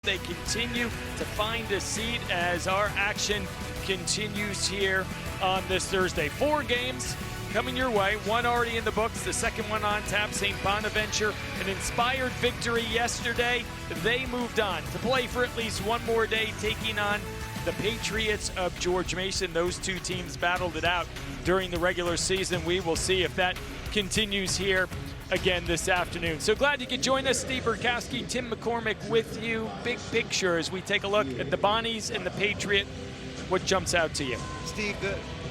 They continue to find a seat as our action continues here on this Thursday. 4 games coming your way, one already in the books, the second one on tap. St. Bonaventure, an inspired victory yesterday. They moved on to play for at least one more day, taking on the Patriots of George Mason. Those two teams battled it out during the regular season. We will see if that continues here again this afternoon. So glad you could join us. Steve Burkowski, Tim McCormick with you. Big picture as we take a look at the Bonnies and the Patriot. What jumps out to you? Steve,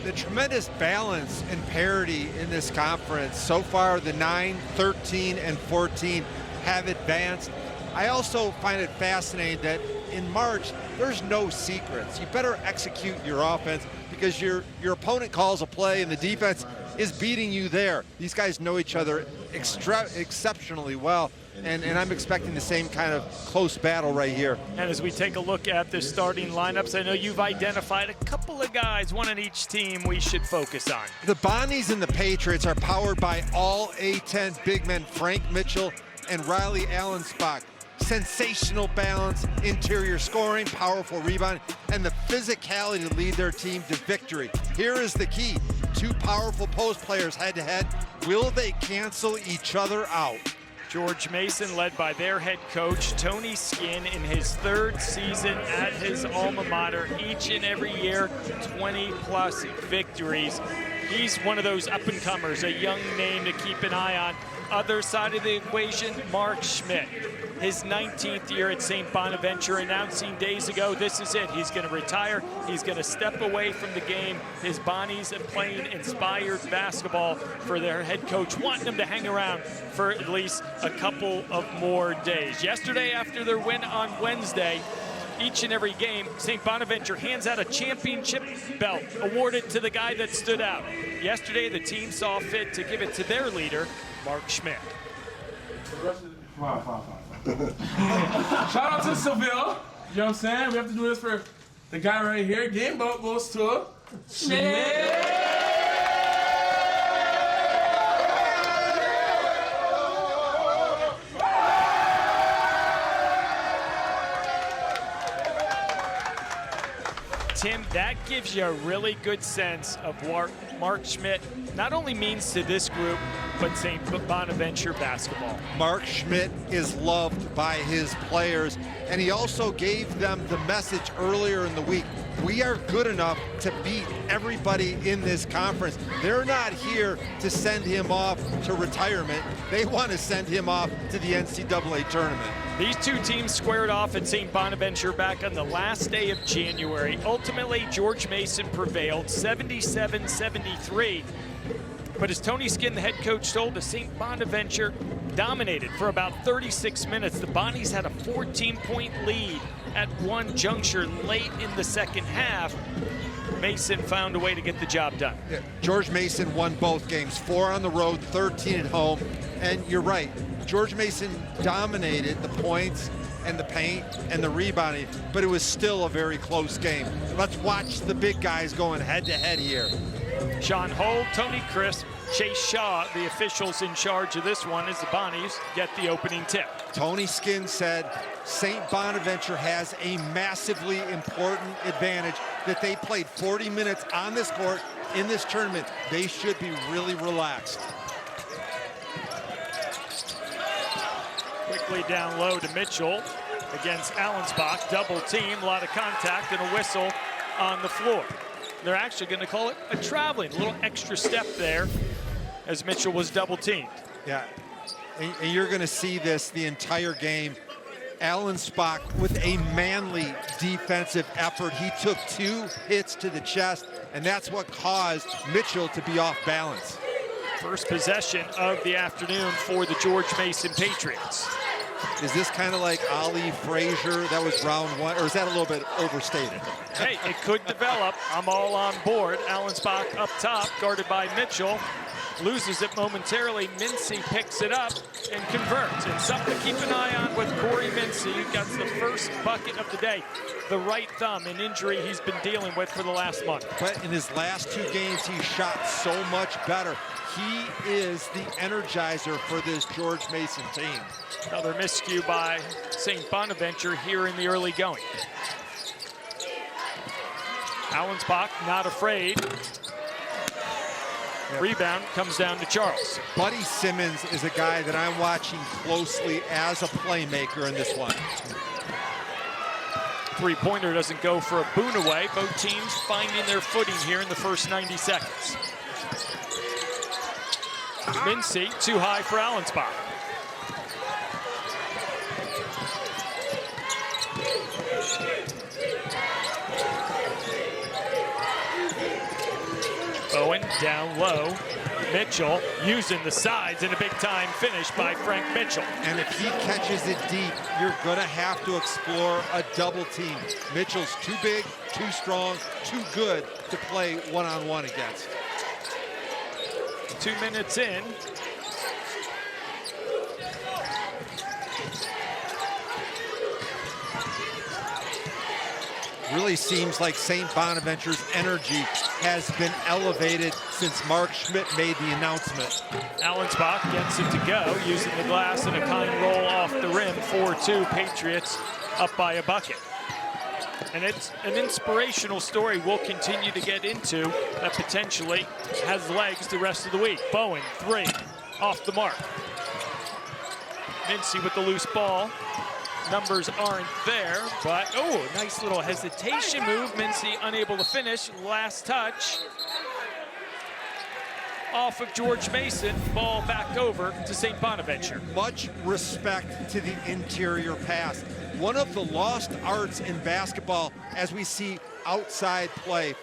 the tremendous balance and parity in this conference. So far, the 9, 13, and 14 have advanced. I also find it fascinating that in March, there's no secrets. You better execute your offense because your opponent calls a play and the defense is beating you there. These guys know each other exceptionally well, and I'm expecting the same kind of close battle right here. And as we take a look at the starting lineups, I know you've identified a couple of guys, one on each team, we should focus on. The Bonnies and the Patriots are powered by all A10 big men Frank Mitchell and Riley Allensbach. Sensational balance, interior scoring, powerful rebounding, and the physicality to lead their team to victory. Here is the key. 2 powerful post players head-to-head. Will they cancel each other out? George Mason, led by their head coach, Tony Skinn, in his 3rd season at his alma mater, each and every year, 20-plus victories. He's one of those up-and-comers, a young name to keep an eye on. Other side of the equation, Mark Schmidt. His 19th year at St. Bonaventure, announcing days ago, this is it. He's going to retire. He's going to step away from the game. His Bonnies are playing inspired basketball for their head coach, wanting him to hang around for at least a couple of more days. Yesterday, after their win on Wednesday, each and every game, St. Bonaventure hands out a championship belt awarded to the guy that stood out. Yesterday, the team saw fit to give it to their leader, Mark Schmidt. Wow. Shout out to Seville. You know what I'm saying? We have to do this for the guy right here. Game belt goes to Schmidt. Tim, that gives you a really good sense of what Mark Schmidt not only means to this group, but St. Bonaventure basketball. Mark Schmidt is loved by his players, and he also gave them the message earlier in the week. We are good enough to beat everybody in this conference. They're not here to send him off to retirement. They want to send him off to the NCAA tournament. These two teams squared off at St. Bonaventure back on the last day of January. Ultimately, George Mason prevailed 77-73. But as Tony Skinn, the head coach, told us, St. Bonaventure dominated for about 36 minutes. The Bonnies had a 14-point lead at one juncture late in the second half. Mason found a way to get the job done. Yeah, George Mason won both games, 4 on the road, 13 at home. And you're right, George Mason dominated the points and the paint and the rebounding, but it was still a very close game. Let's watch the big guys going head-to-head here. Sean Holt, Tony Crisp, Chase Shaw, the officials in charge of this one as the Bonnies get the opening tip. Tony Skinn said St. Bonaventure has a massively important advantage that they played 40 minutes on this court in this tournament. They should be really relaxed. Quickly down low to Mitchell against Allensbach. Double team, a lot of contact, and a whistle on the floor. They're actually going to call it a traveling, a little extra step there as Mitchell was double teamed. Yeah, and you're going to see this the entire game. Allensbach with a manly defensive effort. He took 2 hits to the chest, and that's what caused Mitchell to be off balance. First possession of the afternoon for the George Mason Patriots. Is this kind of like Ali Frazier? That was round 1, or is that a little bit overstated? Hey, it could develop. I'm all on board. Allensbach up top, guarded by Mitchell. loses it momentarily. Mincy picks it up and converts. And something to keep an eye on with Corey Mincy. He got the first bucket of the day. The right thumb, an injury he's been dealing with for the last month. But in his last 2 games, he shot so much better. He is the energizer for this George Mason team. Another miscue by St. Bonaventure here in the early going. Allensbach not afraid. Rebound comes down to Charles. Buddy Simmons is a guy that I'm watching closely as a playmaker in this one. Three-pointer doesn't go for a boon away. Both teams finding their footing here in the first 90 seconds. Mincy too high for Allensbach. Bowen down low. Mitchell using the sides and a big-time finish by Frank Mitchell. And if he catches it deep, you're going to have to explore a double team. Mitchell's too big, too strong, too good to play one-on-one against. 2 minutes in. Really seems like St. Bonaventure's energy has been elevated since Mark Schmidt made the announcement. Allensbach gets it to go, using the glass and a kind roll off the rim. 4-2, Patriots up by a bucket. And it's an inspirational story we'll continue to get into that potentially has legs the rest of the week. Bowen, 3, off the mark. Mincy with the loose ball. Numbers aren't there, but oh, nice little hesitation move. Mincy unable to finish. Last touch off of George Mason. Ball back over to St. Bonaventure. Much respect to the interior pass. One of the lost arts in basketball, as we see outside play,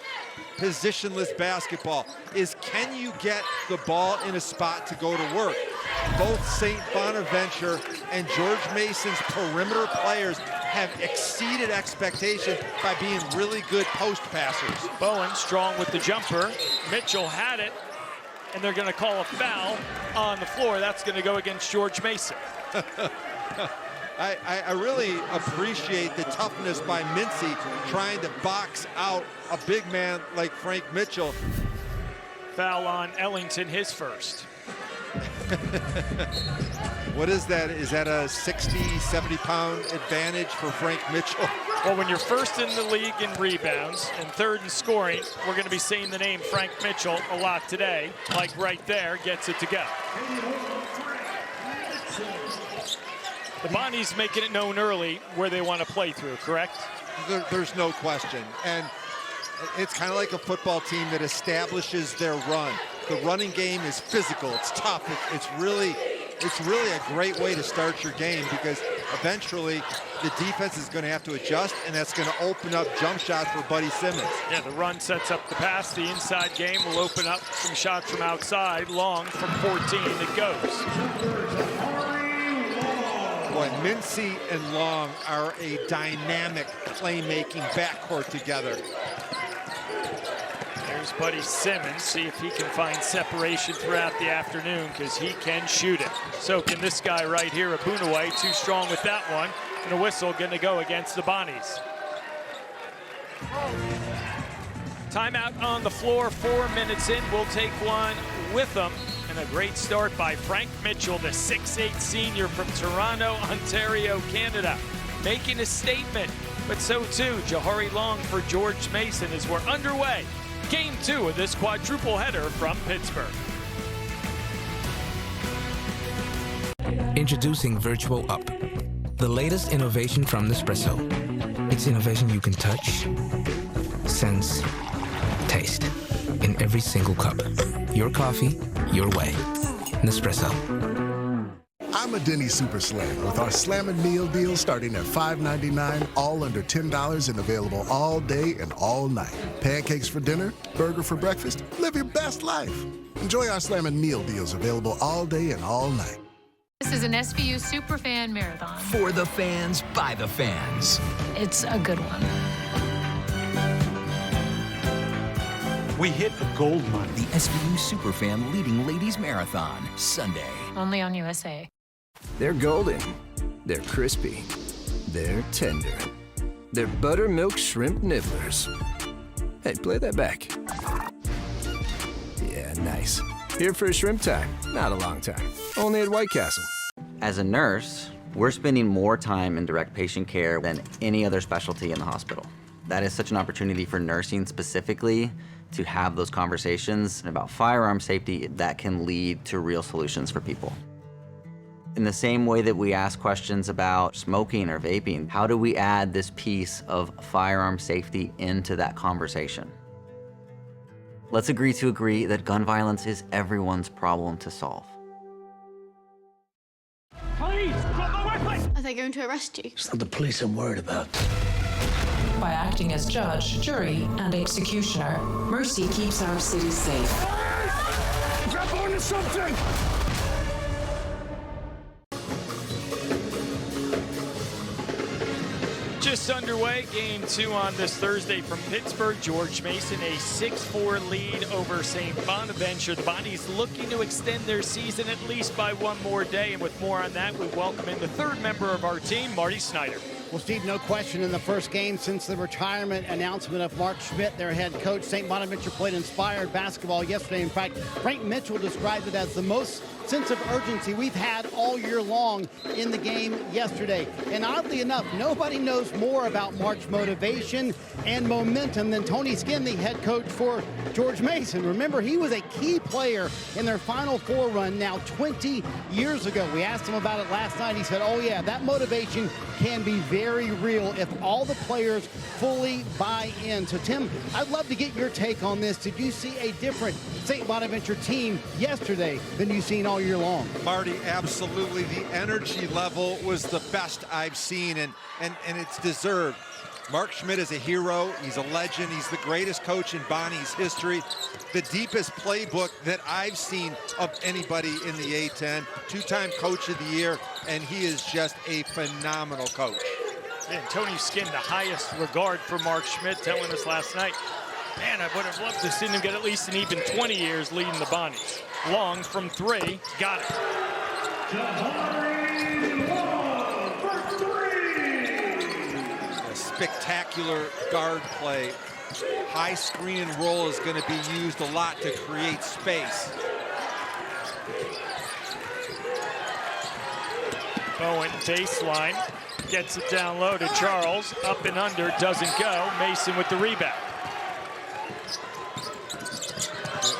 positionless basketball, is can you get the ball in a spot to go to work? Both St. Bonaventure and George Mason's perimeter players have exceeded expectation by being really good post passers. Bowen strong with the jumper. Mitchell had it, and they're going to call a foul on the floor. That's going to go against George Mason. I really appreciate the toughness by Mincy trying to box out a bbig man like Frank Mitchell. Foul on Ellington, his first. What is that? Is that a 60, 70-pound advantage for Frank Mitchell? Well, when you're first in the league in rebounds and third in scoring, we're going to be saying the name Frank Mitchell a lot today. Like right there, gets it to go. The Bonnies making it known early where they want to play through, correct? There's no question. And it's kind of like a football team that establishes their run. The running game is physical, it's tough, it's really a great way to start your game, because eventually the defense is going to have to adjust, and that's going to open up jump shots for Buddy Simmons. Yeah, the run sets up the pass. The inside game will open up some shots from outside. Long from 14, it goes. Boy, Mincy and Long are a dynamic playmaking backcourt together. There's Buddy Simmons. See if he can find separation throughout the afternoon, because he can shoot it. So can this guy right here, Abunaway. Too strong with that one. And a whistle going to go against the Bonnies. Timeout on the floor, 4 minutes in. We'll take one with them. And a great start by Frank Mitchell, the 6'8" senior from Toronto, Ontario, Canada. Making a statement, but so too Jahari Long for George Mason as we're underway. Game 2 of this quadruple header from Pittsburgh. Introducing Virtual Up, the latest innovation from Nespresso. It's innovation you can touch, sense, taste in every single cup. Your coffee, your way. Nespresso. I'm a Denny's Super Slam with our Slammin' Meal Deal starting at $5.99, all under $10 and available all day and all night. Pancakes for dinner, burger for breakfast, live your best life. Enjoy our Slammin' Meal Deals available all day and all night. This is an SVU Superfan Marathon. For the fans, by the fans. It's a good one. We hit a gold mine. The SVU Superfan Leading Ladies Marathon, Sunday. Only on USA. They're golden. They're crispy. They're tender. They're buttermilk shrimp nibblers. Hey, play that back. Yeah, nice. Here for a shrimp time. Not a long time. Only at White Castle. As a nurse, we're spending more time in direct patient care than any other specialty in the hospital. That is such an opportunity for nursing specifically to have those conversations about firearm safety that can lead to real solutions for people. In the same way that we ask questions about smoking or vaping, how do we add this piece of firearm safety into that conversation? Let's agree to agree that gun violence is everyone's problem to solve. Police! Are they going to arrest you? It's not the police I'm worried about. By acting as judge, jury, and executioner, Mercy keeps our city safe. Grab onto something! Just underway, game 2 on this Thursday from Pittsburgh. George Mason, a 6-4 lead over St. Bonaventure. The Bonnies looking to extend their season at least by one more day. And with more on that, we welcome in the third member of our team, Marty Snyder. Well, Steve, no question in the first game since the retirement announcement of Mark Schmidt, their head coach. St. Bonaventure played inspired basketball yesterday. In fact, Frank Mitchell described it as the most sense of urgency we've had all year long in the game yesterday. And oddly enough, nobody knows more about Mark's motivation and momentum than Tony Skinn, the head coach for George Mason. Remember, he was a key player in their Final Four run now 20 years ago. We asked him about it last night. He said, oh yeah, that motivation can be very real if all the players fully buy in. So Tim, I'd love to get your take on this. Did you see a different St. Bonaventure team yesterday than you've seen all year long? Marty, absolutely. The energy level was the best I've seen, and it's deserved. Mark Schmidt is a hero. He's a legend. He's the greatest coach in Bonnie's history. The deepest playbook that I've seen of anybody in the A10. Two-time coach of the year, and he is just a phenomenal coach. And Tony Skinn, the highest regard for Mark Schmidt, telling us last night, man, I would have loved to see him get at least an even 20 years leading the Bonnies. Long from 3, got it. A spectacular guard play. High screen and roll is going to be used a lot to create space. Bowen, baseline, gets it down low to Charles. Up and under, doesn't go. Mason with the rebound.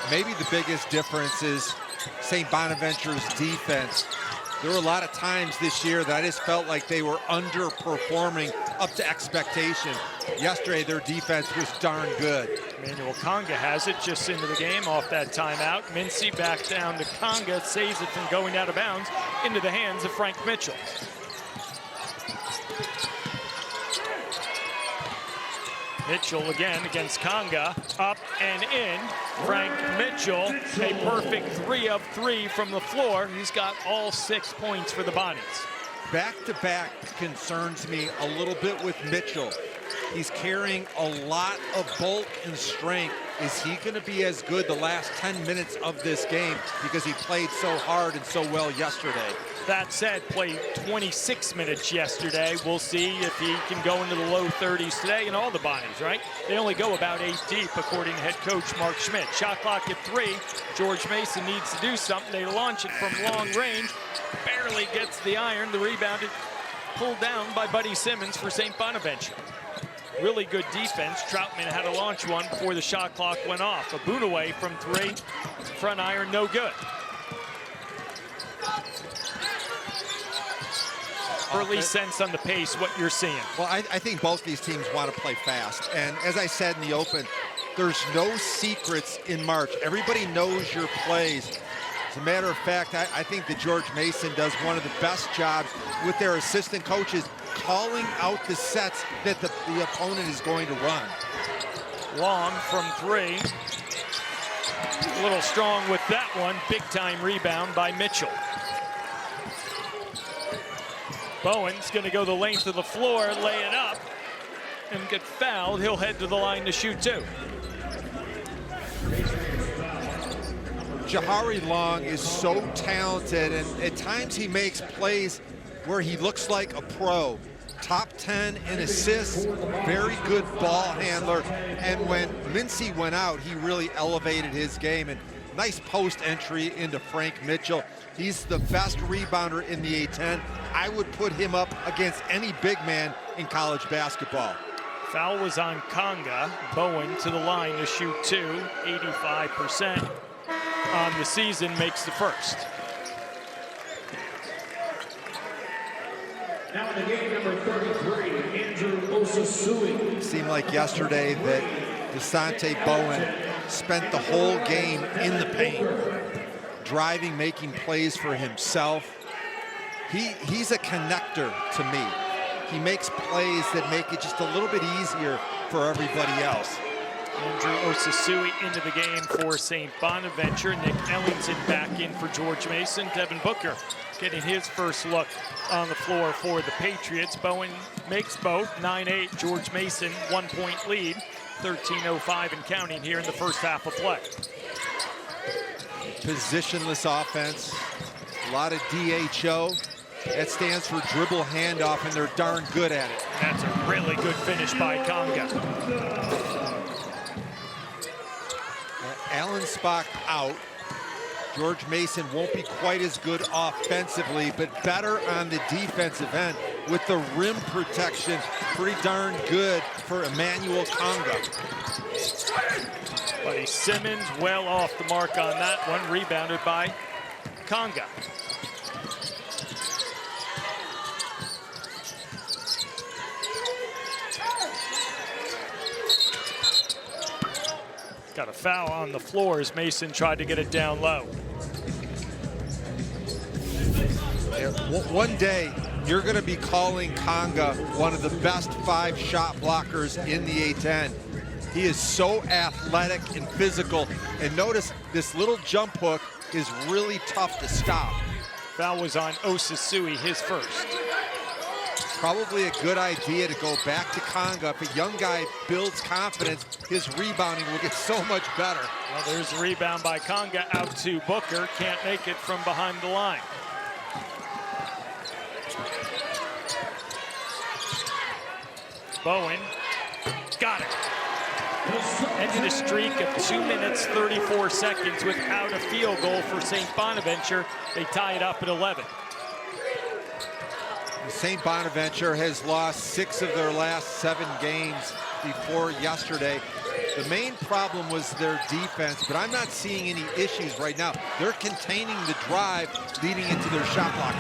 Maybe the biggest difference is St. Bonaventure's defense. There were a lot of times this year that I just felt like they were underperforming up to expectation. Yesterday, their defense was darn good. Emmanuel Conga has it just into the game off that timeout. Mincy back down to Conga, saves it from going out of bounds into the hands of Frank Mitchell. Mitchell again against Conga, up and in. Frank Mitchell, a perfect 3 of 3 from the floor. He's got all 6 points for the Bonnies. Back-to-back concerns me a little bit with Mitchell. He's carrying a lot of bulk and strength. Is he going to be as good the last 10 minutes of this game because he played so hard and so well yesterday? That said, played 26 minutes yesterday. We'll see if he can go into the low 30s today in all the Bonnies, right? They only go about 8 deep, according to head coach Mark Schmidt. Shot clock at 3. George Mason needs to do something. They launch it from long range. Barely gets the iron. The rebound is pulled down by Buddy Simmons for St. Bonaventure. Really good defense. Troutman had to launch one before the shot clock went off. A boot away from 3. Front iron, no good. Early sense on the pace, what you're seeing. Well, I think both these teams want to play fast. And as I said in the open, there's no secrets in March. Everybody knows your plays. As a matter of fact, I think that George Mason does one of the best jobs with their assistant coaches calling out the sets that the opponent is going to run. Long from 3. A little strong with that one. Big time rebound by Mitchell. Bowen's going to go the length of the floor, lay it up, and get fouled. He'll head to the line to shoot 2. Jahari Long is so talented, and at times he makes plays where he looks like a pro. Top 10 in assists, very good ball handler, and when Mincy went out, he really elevated his game. And nice post entry into Frank Mitchell. He's the best rebounder in the A10. I would put him up against any big man in college basketball. Foul was on Conga. Bowen to the line to shoot 2, 85% on the season, makes the first. Now in the game, number 33, Andrew Osasui. Seemed like yesterday that Desante Bowen spent the whole game in the paint, driving, making plays for himself. He's a connector to me. He makes plays that make it just a little bit easier for everybody else. Andrew Osasui into the game for St. Bonaventure. Nick Ellington back in for George Mason. Devin Booker getting his first look on the floor for the Patriots. Bowen makes both. 9-8, George Mason, 1-point lead. 13:05 and counting here in the first half of play. Positionless offense, a lot of DHO. That stands for dribble handoff, and they're darn good at it. That's a really good finish by Conga. Allen Spock out. George Mason won't be quite as good offensively, but better on the defensive end with the rim protection. Pretty darn good for Emmanuel Conga. Buddy Simmons well off the mark on that one, rebounded by Conga. Got a foul on the floor as Mason tried to get it down low. Yeah, one day, you're going to be calling Conga one of the best 5 shot blockers in the A10. He is so athletic and physical. And notice this little jump hook is really tough to stop. Foul was on Osasui, his first. Probably a good idea to go back to Conga. If a young guy builds confidence, his rebounding will get so much better. Well, there's a rebound by Conga out to Booker. Can't make it from behind the line. Bowen got it. Ended a streak of 2 minutes, 34 seconds without a field goal for St. Bonaventure. They tie it up at 11. St. Bonaventure has lost 6 of their last 7 games before yesterday. The main problem was their defense, but I'm not seeing any issues right now. They're containing the drive leading into their shot block.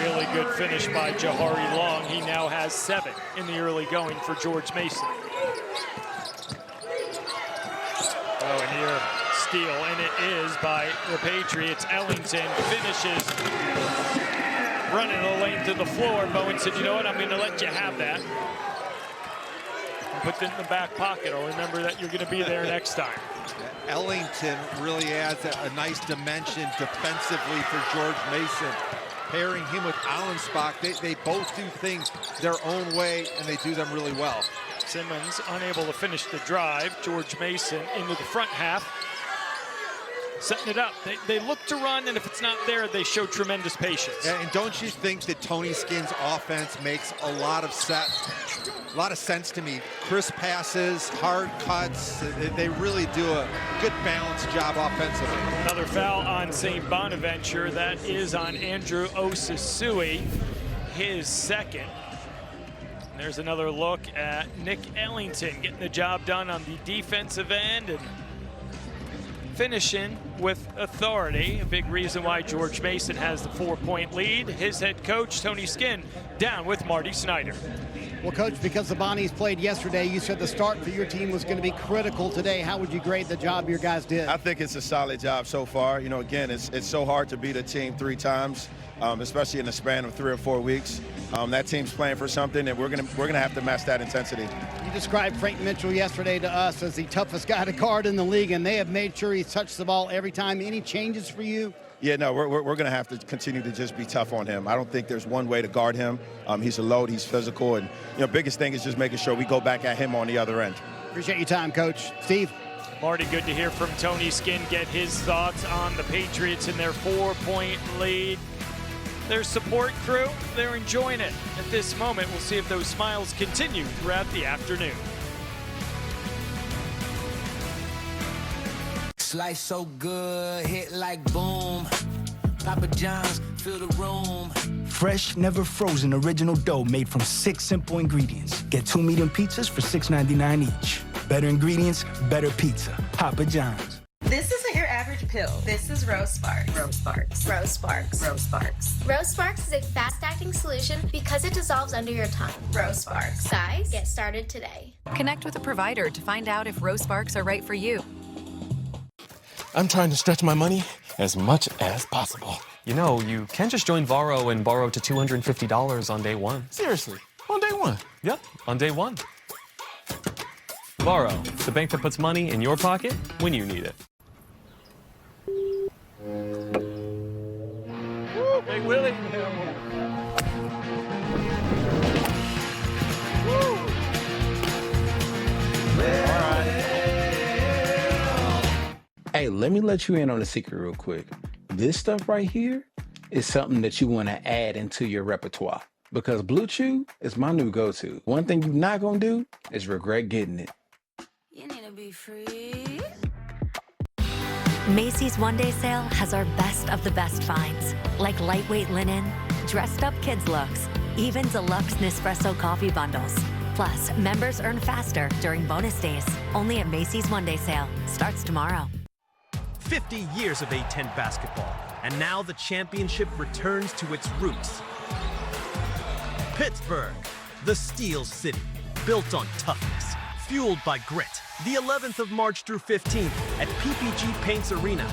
Really good finish by Jahari Long. He now has 7 in the early going for George Mason. Oh, and here, steal, and it is by the Patriots. Ellington finishes, running the length of the floor. Bowen said, you know what, I'm going to let you have that. And put that in the back pocket. I'll remember that you're going to be there next time. Ellington really adds a nice dimension defensively for George Mason. Pairing him with Allenspach, they both do things their own way, and they do them really well. Simmons unable to finish the drive. George Mason into the front half, setting it up. They look to run, and if it's not there, they show tremendous patience. Yeah, and don't you think that Tony Skinn's offense makes a lot of sense to me? Crisp passes, hard cuts. They really do a good balanced job offensively. Another foul on St. Bonaventure. That is on Andrew Osasui, his second. There's another look at Nick Ellington getting the job done on the defensive end and finishing with authority. A big reason why George Mason has the 4-point lead. His head coach, Tony Skinn, down with Marty Snyder. Well, Coach, because the Bonnies played yesterday, you said the start for your team was going to be critical today. How would you grade the job your guys did? I think it's a solid job so far. You know, again, it's so hard to beat a team 3 times, especially in the span of 3 or 4 weeks. That team's playing for something, and we're gonna have to match that intensity. You described Frank Mitchell yesterday to us as the toughest guy to guard in the league, and they have made sure he's touched the ball every time. Any changes for you? Yeah, no, we're going to have to continue to just be tough on him. I don't think there's one way to guard him. He's a load, he's physical, and biggest thing is just making sure we go back at him on the other end. Appreciate your time, Coach. Steve? Marty, good to hear from Tony Skinn, get his thoughts on the Patriots in their 4-point lead. Their support crew, they're enjoying it at this moment. We'll see if those smiles continue throughout the afternoon. Slice so good, hit like boom. Papa John's, fill the room. Fresh, never frozen, original dough made from 6 simple ingredients. Get 2 medium pizzas for $6.99 each. Better ingredients, better pizza. Papa John's. This isn't your average pill. This is Rose Sparks. Rose Sparks. Rose Sparks. Rose Sparks. Rose Sparks is a fast-acting solution because it dissolves under your tongue. Rose Sparks. Guys, get started today. Connect with a provider to find out if Rose Sparks are right for you. I'm trying to stretch my money as much as possible. You know, you can just join Varo and borrow to $250 on day one. Seriously, on day one? Yep, on day one. Varo, the bank that puts money in your pocket when you need it. Woo, Big Willie. Woo. All right. Hey, let me let you in on a secret real quick. This stuff right here is something that you want to add into your repertoire because Blue Chew is my new go-to. One thing you're not going to do is regret getting it. You need to be free. Macy's One Day Sale has our best of the best finds, like lightweight linen, dressed up kids looks, even deluxe Nespresso coffee bundles. Plus, members earn faster during bonus days. Only at Macy's One Day Sale. Starts tomorrow. 50 years of A10 basketball, and now the championship returns to its roots. Pittsburgh, the Steel City, built on toughness, fueled by grit. The 11th of March through 15th at PPG Paints Arena.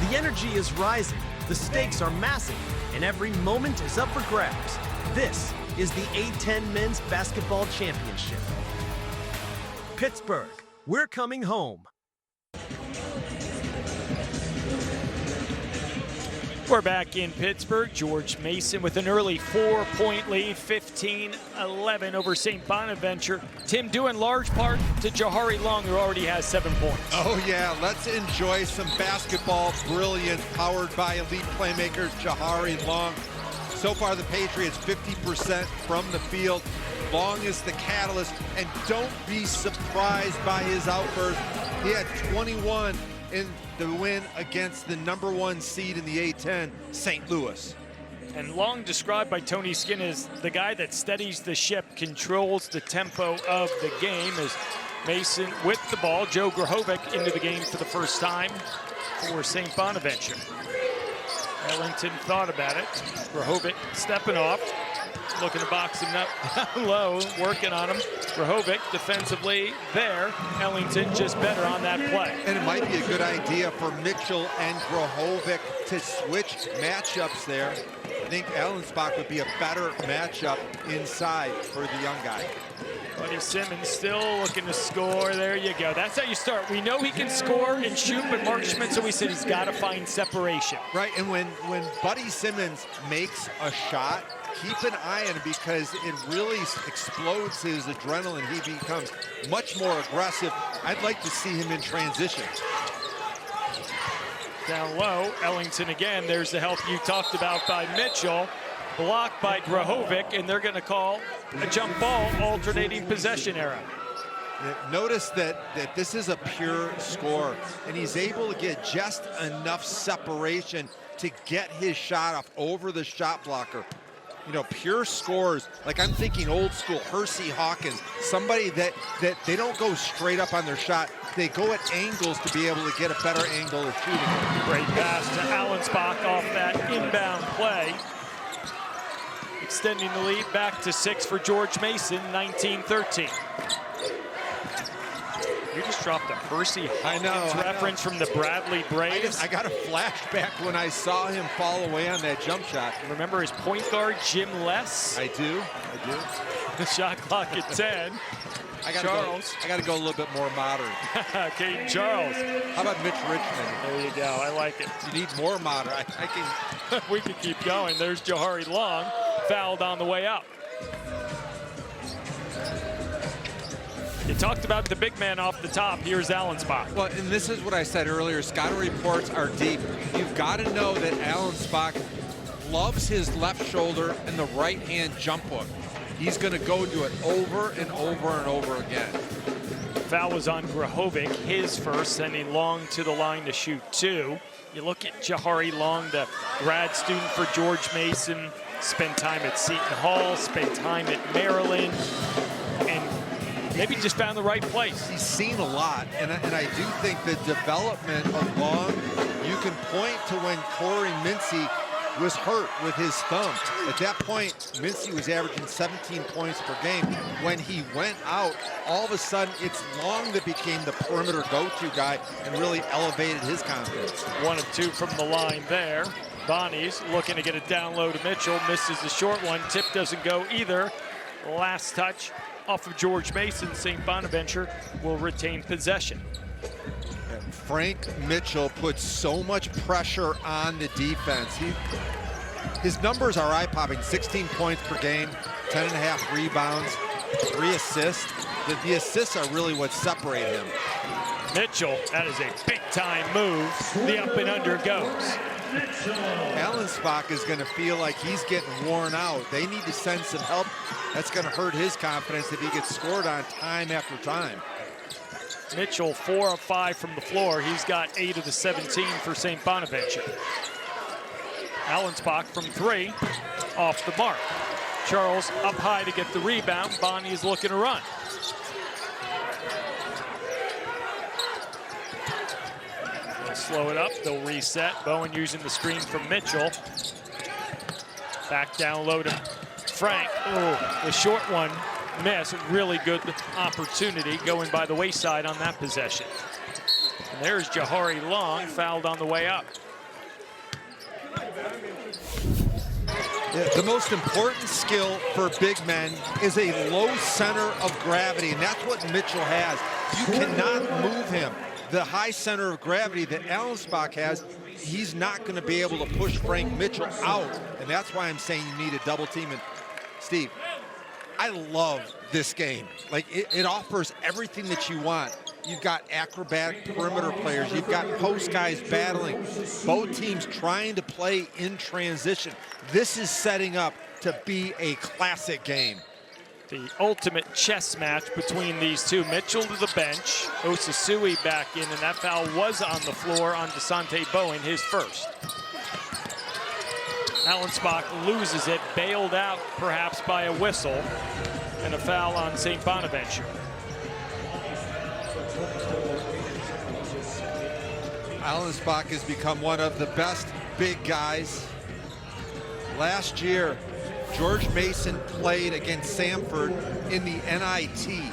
The energy is rising, the stakes are massive, and every moment is up for grabs. This is the A10 Men's Basketball Championship. Pittsburgh, we're coming home. We're back in Pittsburgh. George Mason with an early 4-point lead, 15-11 over St. Bonaventure. Tim, due in large part to Jahari Long, who already has 7 points. Oh yeah, let's enjoy some basketball brilliance powered by elite playmakers Jahari Long. So far the Patriots 50% from the field. Long is the catalyst, and don't be surprised by his outburst. He had 21 in the win against the #1 seed in the A10, St. Louis. And Long, described by Tony Skinn, as the guy that steadies the ship, controls the tempo of the game. As Mason with the ball, Joe Grahovic into the game for the first time for St. Bonaventure. Ellington thought about it. Grahovic stepping off, looking to box him up low, working on him. Grahovic defensively there. Ellington just better on that play. And it might be a good idea for Mitchell and Grahovic to switch matchups there. I think Allenspach would be a better matchup inside for the young guy. Buddy Simmons still looking to score. There you go. That's how you start. We know he can score and shoot, but Mark Schmitz always said he's got to find separation. Right, and when Buddy Simmons makes a shot, keep an eye on it because it really explodes his adrenaline. He becomes much more aggressive. I'd like to see him in transition. Down low, Ellington again. There's the help you talked about by Mitchell. Blocked by Grahovic, and they're going to call a jump ball, alternating possession era. Notice that this is a pure score, and he's able to get just enough separation to get his shot off over the shot blocker. You know, pure scores, like I'm thinking old school Hersey Hawkins, somebody that they don't go straight up on their shot. They go at angles to be able to get a better angle of shooting. Great pass to Allensbach off that inbound play. Extending the lead back to 6 for George Mason, 19-13. You just dropped a Hersey Hawkins reference from the Bradley Braves. I got a flashback when I saw him fall away on that jump shot. Remember his point guard, Jim Less? I do. The shot clock at 10. I got to go a little bit more modern. Okay, Charles. How about Mitch Richmond? There you go. I like it. You need more modern. I can. We can keep going. There's Jahari Long, fouled on the way up. You talked about the big man off the top. Here's Allensbach. Well, and this is what I said earlier. Scouting reports are deep. You've got to know that Allensbach loves his left shoulder and the right hand jump hook. He's going to go do it over and over and over again. Foul was on Grahovic, his first, sending Long to the line to shoot 2. You look at Jahari Long, the grad student for George Mason, spent time at Seton Hall, spent time at Maryland, and maybe just found the right place. He's seen a lot, and I do think the development of Long, you can point to when Corey Mincy was hurt with his thumb. At that point, Mincy was averaging 17 points per game. When he went out, all of a sudden, it's Long that became the perimeter go-to guy and really elevated his confidence. 1 of 2 from the line there. Bonnie's looking to get it down low to Mitchell, misses the short one. Tip doesn't go either. Last touch off of George Mason. St. Bonaventure will retain possession. Frank Mitchell puts so much pressure on the defense. His numbers are eye-popping. 16 points per game, 10.5 rebounds, 3 assists. The assists are really what separate him. Mitchell, that is a big-time move. The up and under goes. Allensbach is going to feel like he's getting worn out. They need to send some help. That's going to hurt his confidence if he gets scored on time after time. Mitchell, 4 of 5 from the floor. He's got 8 of the 17 for St. Bonaventure. Allensbach from 3, off the mark. Charles up high to get the rebound. Bonnie is looking to run. They'll slow it up, they'll reset. Bowen using the screen from Mitchell. Back down low to Frank. Oh, the short one. Miss, really good opportunity going by the wayside on that possession. And there's Jahari Long, fouled on the way up. Yeah, the most important skill for big men is a low center of gravity, and that's what Mitchell has. You cannot move him. The high center of gravity that Allensbach has, he's not going to be able to push Frank Mitchell out, and that's why I'm saying you need a double team. And Steve, I love this game. Like, it offers everything that you want. You've got acrobatic perimeter players. You've got post guys battling. Both teams trying to play in transition. This is setting up to be a classic game. The ultimate chess match between these two. Mitchell to the bench. Osasui back in, and that foul was on the floor on DeSante Bowen, his first. Allensbach loses it, bailed out perhaps by a whistle, and a foul on St. Bonaventure. Allensbach has become one of the best big guys. Last year, George Mason played against Samford in the NIT.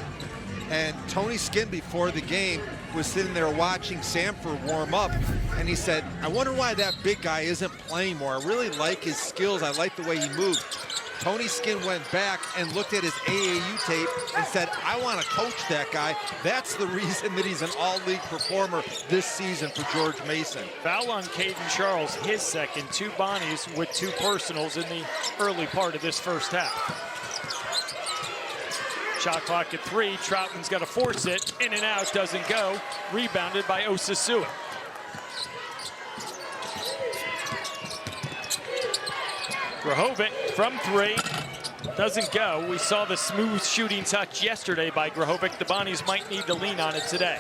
And Tony Skinn, before the game, was sitting there watching Samford warm up, and he said, I wonder why that big guy isn't playing more. I really like his skills. I like the way he moves. Tony Skinn went back and looked at his AAU tape and said, I want to coach that guy. That's the reason that he's an all-league performer this season for George Mason. Foul on Caden Charles, his second. 2 Bonnies with 2 personals in the early part of this first half. Shot clock at 3. Troutman's got to force it. In and out, doesn't go. Rebounded by Osasui. Grahovic from 3. Doesn't go. We saw the smooth shooting touch yesterday by Grahovic. The Bonnies might need to lean on it today.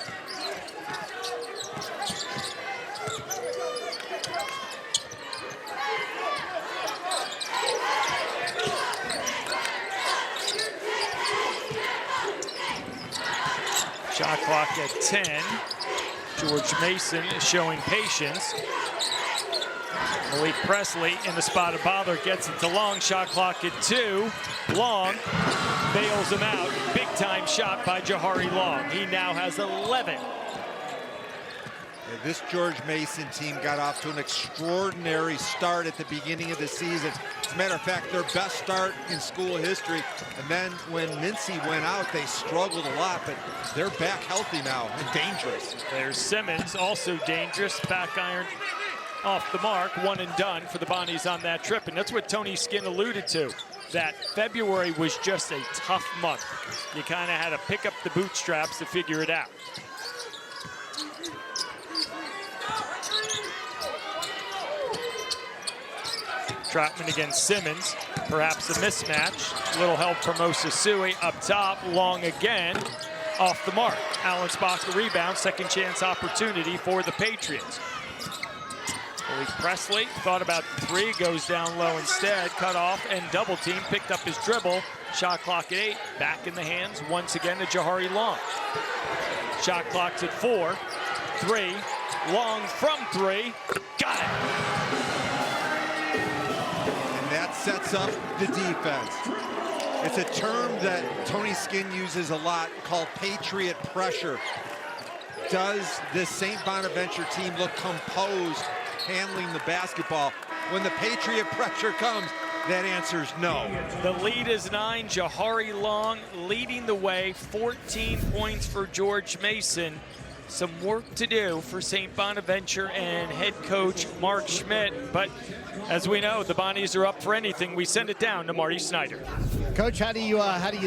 Shot clock at 10. George Mason is showing patience. Malik Presley in the spot of bother, gets it to Long. Shot clock at 2. Long bails him out. Big time shot by Jahari Long. He now has 11. This George Mason team got off to an extraordinary start at the beginning of the season. As a matter of fact, their best start in school history. And then when Mincy went out, they struggled a lot, but they're back healthy now and dangerous. There's Simmons, also dangerous. Back iron off the mark, 1 and done for the Bonnies on that trip. And that's what Tony Skinn alluded to. that February was just a tough month. You kind of had to pick up the bootstraps to figure it out. Troutman against Simmons, perhaps a mismatch. Little help from Osasui up top, long again, off the mark. Allensbach the rebound, second chance opportunity for the Patriots. Malik Presley thought about the three, goes down low instead, cut off and double team, picked up his dribble. Shot clock at 8, back in the hands once again to Jahari Long. Shot clock's at 4, 3, Long from 3, got it. And that sets up the defense. It's a term that Tony Skinn uses a lot called Patriot pressure. Does this St. Bonaventure team look composed handling the basketball? When the Patriot pressure comes, that answer is no. The lead is 9. Jahari Long leading the way, 14 points for George Mason. Some work to do for St. Bonaventure and head coach Mark Schmidt, but as we know, the Bonnies are up for anything. We send it down to Marty Snyder. Coach, how do you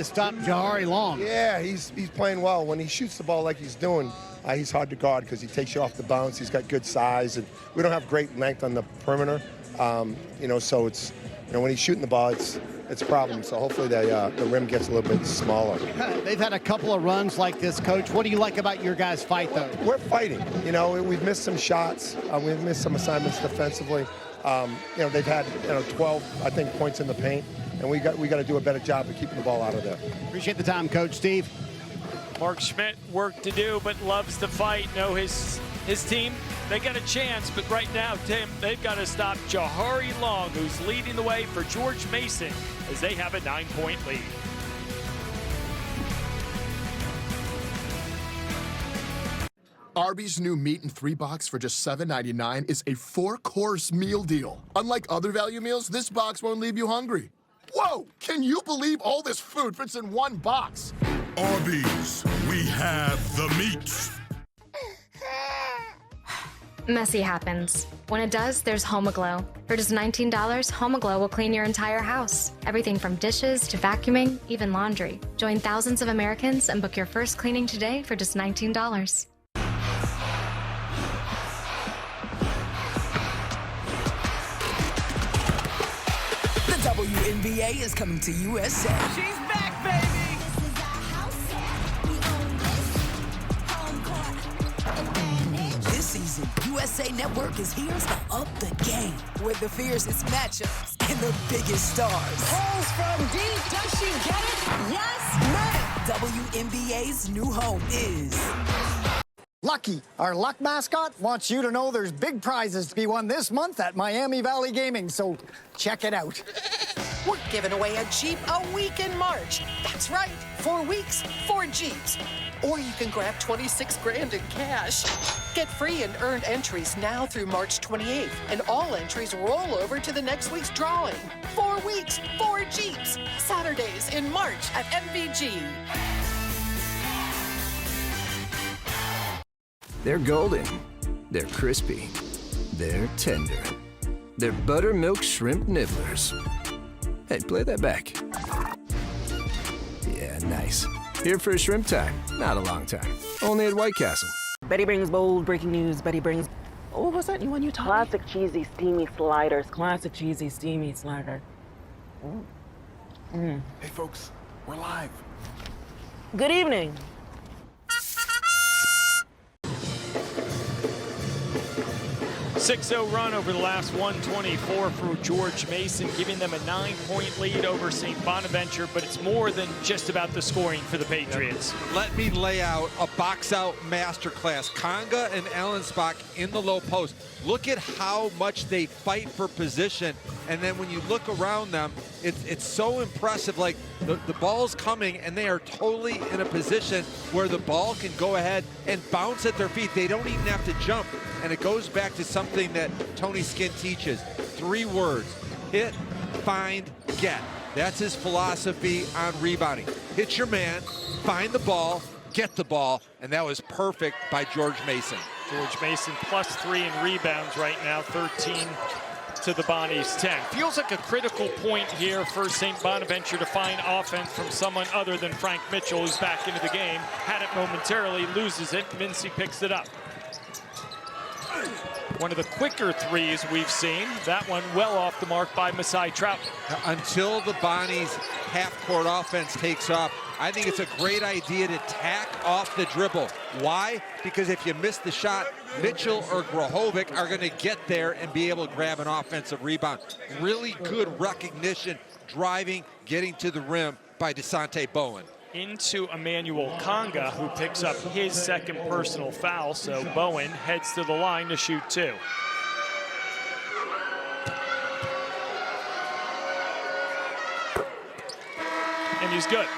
stop Jahari Long? Yeah, he's playing well. When he shoots the ball like he's doing, he's hard to guard because he takes you off the bounce. He's got good size, and we don't have great length on the perimeter. So it's, when he's shooting the ball, it's a problem. So hopefully the rim gets a little bit smaller. They've had a couple of runs like this, Coach. What do you like about your guys' fight, though? We're fighting. We've missed some shots. We've missed some assignments defensively. They've had 12, I think, points in the paint, and we got to do a better job of keeping the ball out of there. Appreciate the time, Coach. Steve. Mark Schmidt, work to do, but loves to fight. No, his team, they got a chance, but right now, Tim, they've got to stop Jahari Long, who's leading the way for George Mason as they have a 9-point lead. Arby's new meat in 3 box for just $7.99 is a 4-course meal deal. Unlike other value meals, this box won't leave you hungry. Whoa! Can you believe all this food fits in 1 box? Arby's, we have the meats. Messy happens. When it does, there's Homaglow. For just $19, Homaglow will clean your entire house. Everything from dishes to vacuuming, even laundry. Join thousands of Americans and book your first cleaning today for just $19. The WNBA is coming to USA. She's back, baby! This season, USA Network is here to up the game with the fiercest matchups and the biggest stars. Pulls from deep. Does she get it? Yes, ma'am! WNBA's new home is Lucky, our luck mascot, wants you to know there's big prizes to be won this month at Miami Valley Gaming, so check it out. We're giving away a Jeep a week in March. That's right, 4 weeks, 4 Jeeps. Or you can grab 26 grand in cash. Get free and earned entries now through March 28th, and all entries roll over to the next week's drawing. 4 weeks, 4 Jeeps. Saturdays in March at MVG. They're golden, they're crispy, they're tender. They're buttermilk shrimp nibblers. Hey, play that back. Yeah, nice. Here for a shrimp time, not a long time. Only at White Castle. Betty brings bold breaking news. Betty brings, oh, what's that new one you taught me? Classic cheesy steamy sliders. Classic cheesy steamy slider. Hey, folks, we're live. Good evening. 6-0 run over the last 124 for George Mason, giving them a 9-point lead over St. Bonaventure, but it's more than just about the scoring for the Patriots. Let me lay out a box-out masterclass. Conga and Allensbach in the low post. Look at how much they fight for position, and then when you look around them, it's so impressive. Like, the ball's coming, and they are totally in a position where the ball can go ahead and bounce at their feet. They don't even have to jump. And it goes back to something that Tony Skinn teaches. 3 words: hit, find, get. That's his philosophy on rebounding. Hit your man, find the ball, get the ball, and that was perfect by George Mason. George Mason +3 in rebounds right now, 13 to the Bonnies 10. Feels like a critical point here for St. Bonaventure to find offense from someone other than Frank Mitchell, who's back into the game. Had it momentarily, loses it. Mincy picks it up. One of the quicker threes we've seen. That one well off the mark by Masai Troutman. Until the Bonnies half-court offense takes off, I think it's a great idea to tack off the dribble. Why? Because if you miss the shot, Mitchell or Grahovic are going to get there and be able to grab an offensive rebound. Really good recognition, driving, getting to the rim by DeSante Bowen. Into Emmanuel Conga, who picks up his second personal foul, so Bowen heads to the line to shoot 2. And he's good.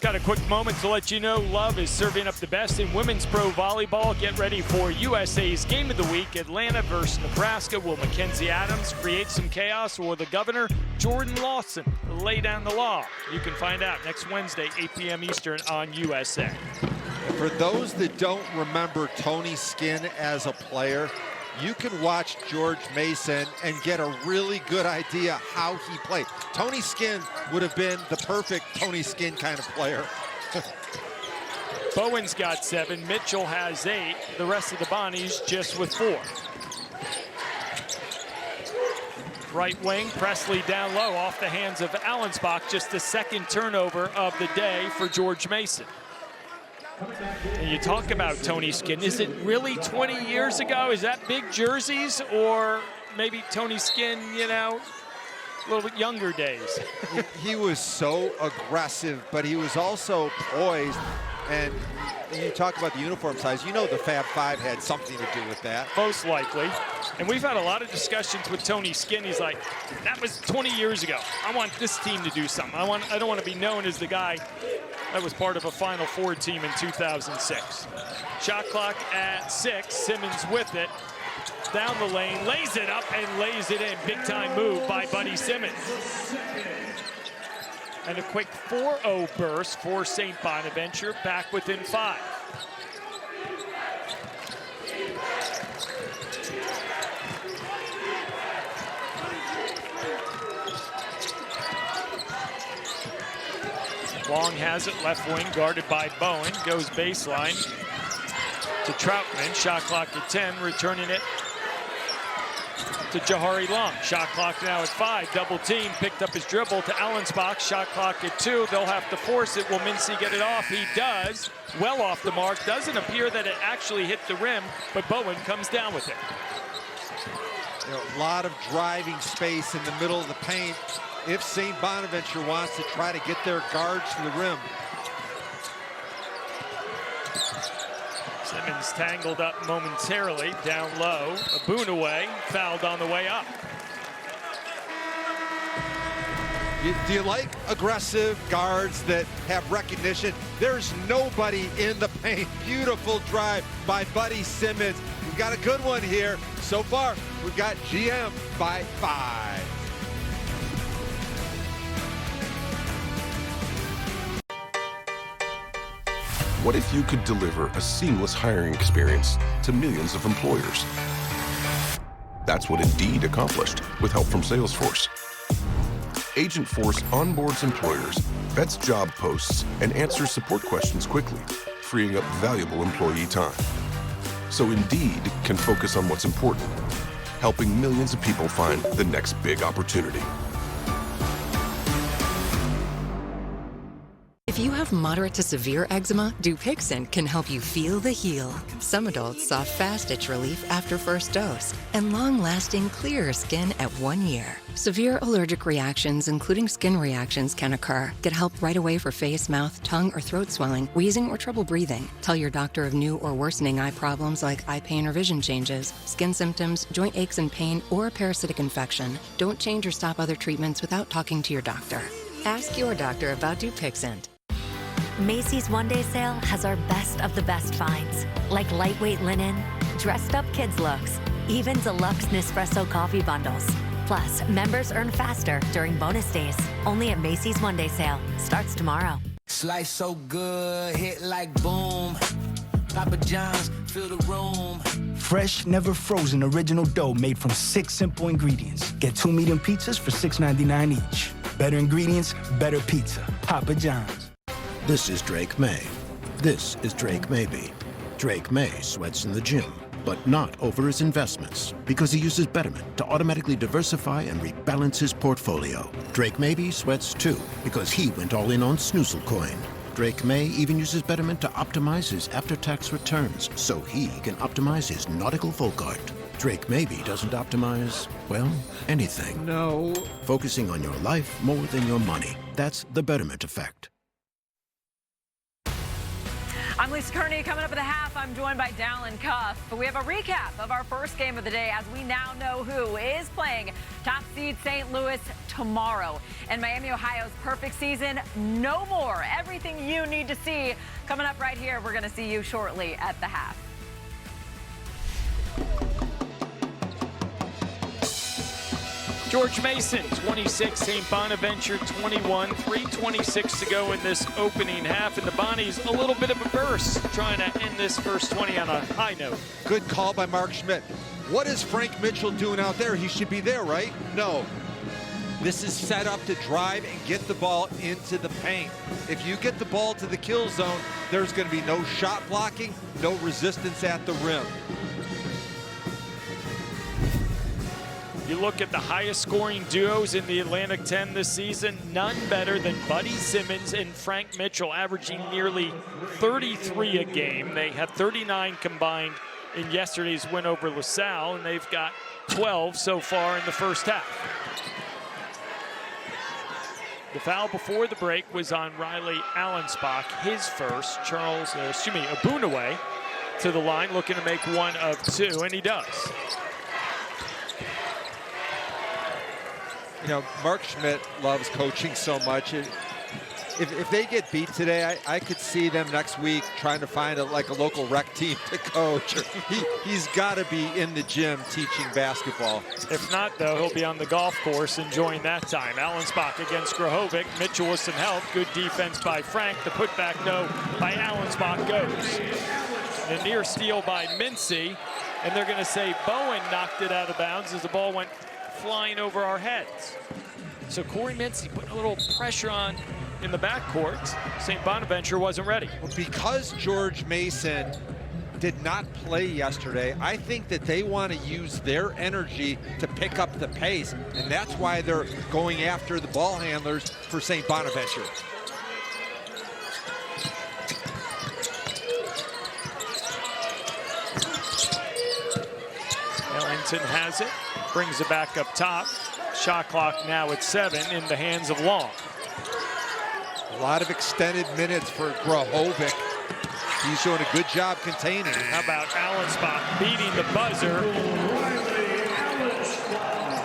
Got a quick moment to let you know Love is serving up the best in women's pro volleyball. Get ready for USA's Game of the Week. Atlanta versus Nebraska. Will Mackenzie Adams create some chaos, or the governor, Jordan Lawson, lay down the law? You can find out next Wednesday, 8 p.m. Eastern on USA. For those that don't remember Tony Skinn as a player, you can watch George Mason and get a really good idea how he played. Tony Skinn would have been the perfect Tony Skinn kind of player. Bowen's got 7, Mitchell has 8, the rest of the Bonnies just with 4. Right wing, Presley down low off the hands of Allensbach, just the second turnover of the day for George Mason. And you talk about Tony Skinn. Is it really 20 years ago? Is that big jerseys, or maybe Tony Skinn, you know, a little bit younger days? He was so aggressive, but he was also poised. And you talk about the uniform size, you know the Fab Five had something to do with that. Most likely. And we've had a lot of discussions with Tony Skinn. He's like, that was 20 years ago. I want this team to do something. I don't want to be known as the guy that was part of a Final Four team in 2006. Shot clock at 6. Simmons with it. Down the lane, lays it up and lays it in. Big time move by Buddy Simmons. And a quick 4-0 burst for St. Bonaventure, back within 5. Long has it, left wing, guarded by Bowen. Goes baseline to Troutman. Shot clock at 10, returning it to Jahari Long. Shot clock now at 5. Double team, picked up his dribble to Allensbach. Shot clock at 2. They'll have to force it. Will Mincy get it off? He does. Well off the mark. Doesn't appear that it actually hit the rim, but Bowen comes down with it. You know, a lot of driving space in the middle of the paint if St. Bonaventure wants to try to get their guards to the rim. Simmons tangled up momentarily, down low. Abunaway fouled on the way up. Do you like aggressive guards that have recognition? There's nobody in the paint. Beautiful drive by Buddy Simmons. We've got a good one here. So far, we've got GM by 5. What if you could deliver a seamless hiring experience to millions of employers? That's what Indeed accomplished with help from Salesforce. Agentforce onboards employers, vets job posts, and answers support questions quickly, freeing up valuable employee time. So Indeed can focus on what's important, helping millions of people find the next big opportunity. If you have moderate to severe eczema, Dupixent can help you feel the heal. Some adults saw fast itch relief after first dose and long-lasting clearer skin at 1 year. Severe allergic reactions, including skin reactions, can occur. Get help right away for face, mouth, tongue, or throat swelling, wheezing, or trouble breathing. Tell your doctor of new or worsening eye problems like eye pain or vision changes, skin symptoms, joint aches and pain, or a parasitic infection. Don't change or stop other treatments without talking to your doctor. Ask your doctor about Dupixent. Macy's one-day sale has our best of the best finds, like lightweight linen, dressed-up kids looks, even deluxe Nespresso coffee bundles. Plus, members earn faster during bonus days. Only at Macy's one-day sale. Starts tomorrow. Slice so good, hit like boom. Papa John's, fill the room. Fresh, never frozen original dough made from 6 simple ingredients. Get 2 medium pizzas for $6.99 each. Better ingredients, better pizza. Papa John's. This is Drake May. This is Drake Maybe. Drake May sweats in the gym, but not over his investments, because he uses Betterment to automatically diversify and rebalance his portfolio. Drake Maybe sweats too, because he went all in on Snoozle Coin. Drake May even uses Betterment to optimize his after-tax returns, so he can optimize his nautical folk art. Drake Maybe doesn't optimize, well, anything. No. Focusing on your life more than your money. That's the Betterment effect. I'm Lisa Kearney. Coming up at the half, I'm joined by Dallin Cuff. But we have a recap of our first game of the day as we now know who is playing top seed St. Louis tomorrow. And Miami, Ohio's perfect season, no more. Everything you need to see coming up right here. We're going to see you shortly at the half. George Mason, 26, St. Bonaventure, 21, 3:26 to go in this opening half, and the Bonnies a little bit of a burst, trying to end this first 20 on a high note. Good call by Mark Schmidt. What is Frank Mitchell doing out there? He should be there, right? No. This is set up to drive and get the ball into the paint. If you get the ball to the kill zone, there's going to be no shot blocking, no resistance at the rim. You look at the highest scoring duos in the Atlantic 10 this season, none better than Buddy Simmons and Frank Mitchell, averaging nearly 33 a game. They had 39 combined in yesterday's win over LaSalle, and they've got 12 so far in the first half. The foul before the break was on Riley Allensbach, his first. Abunawe to the line, looking to make one of two, and he does. You know, Mark Schmidt loves coaching so much. If they get beat today, I could see them next week trying to find a local rec team to coach. He's got to be in the gym teaching basketball. If not, though, he'll be on the golf course enjoying that time. Allensbach against Grahovic. Mitchell with some help. Good defense by Frank. The putback, no, by Allensbach goes. The near steal by Mincy, and they're going to say Bowen knocked it out of bounds as the ball went flying over our heads. So Corey Mincy putting a little pressure on in the backcourt. St. Bonaventure wasn't ready. Because George Mason did not play yesterday, I think that they want to use their energy to pick up the pace, and that's why they're going after the ball handlers for St. Bonaventure. Ellington has it, brings it back up top. Shot clock now at 7 in the hands of Long. A lot of extended minutes for Grahovic. He's doing a good job containing. How about Allensbach beating the buzzer?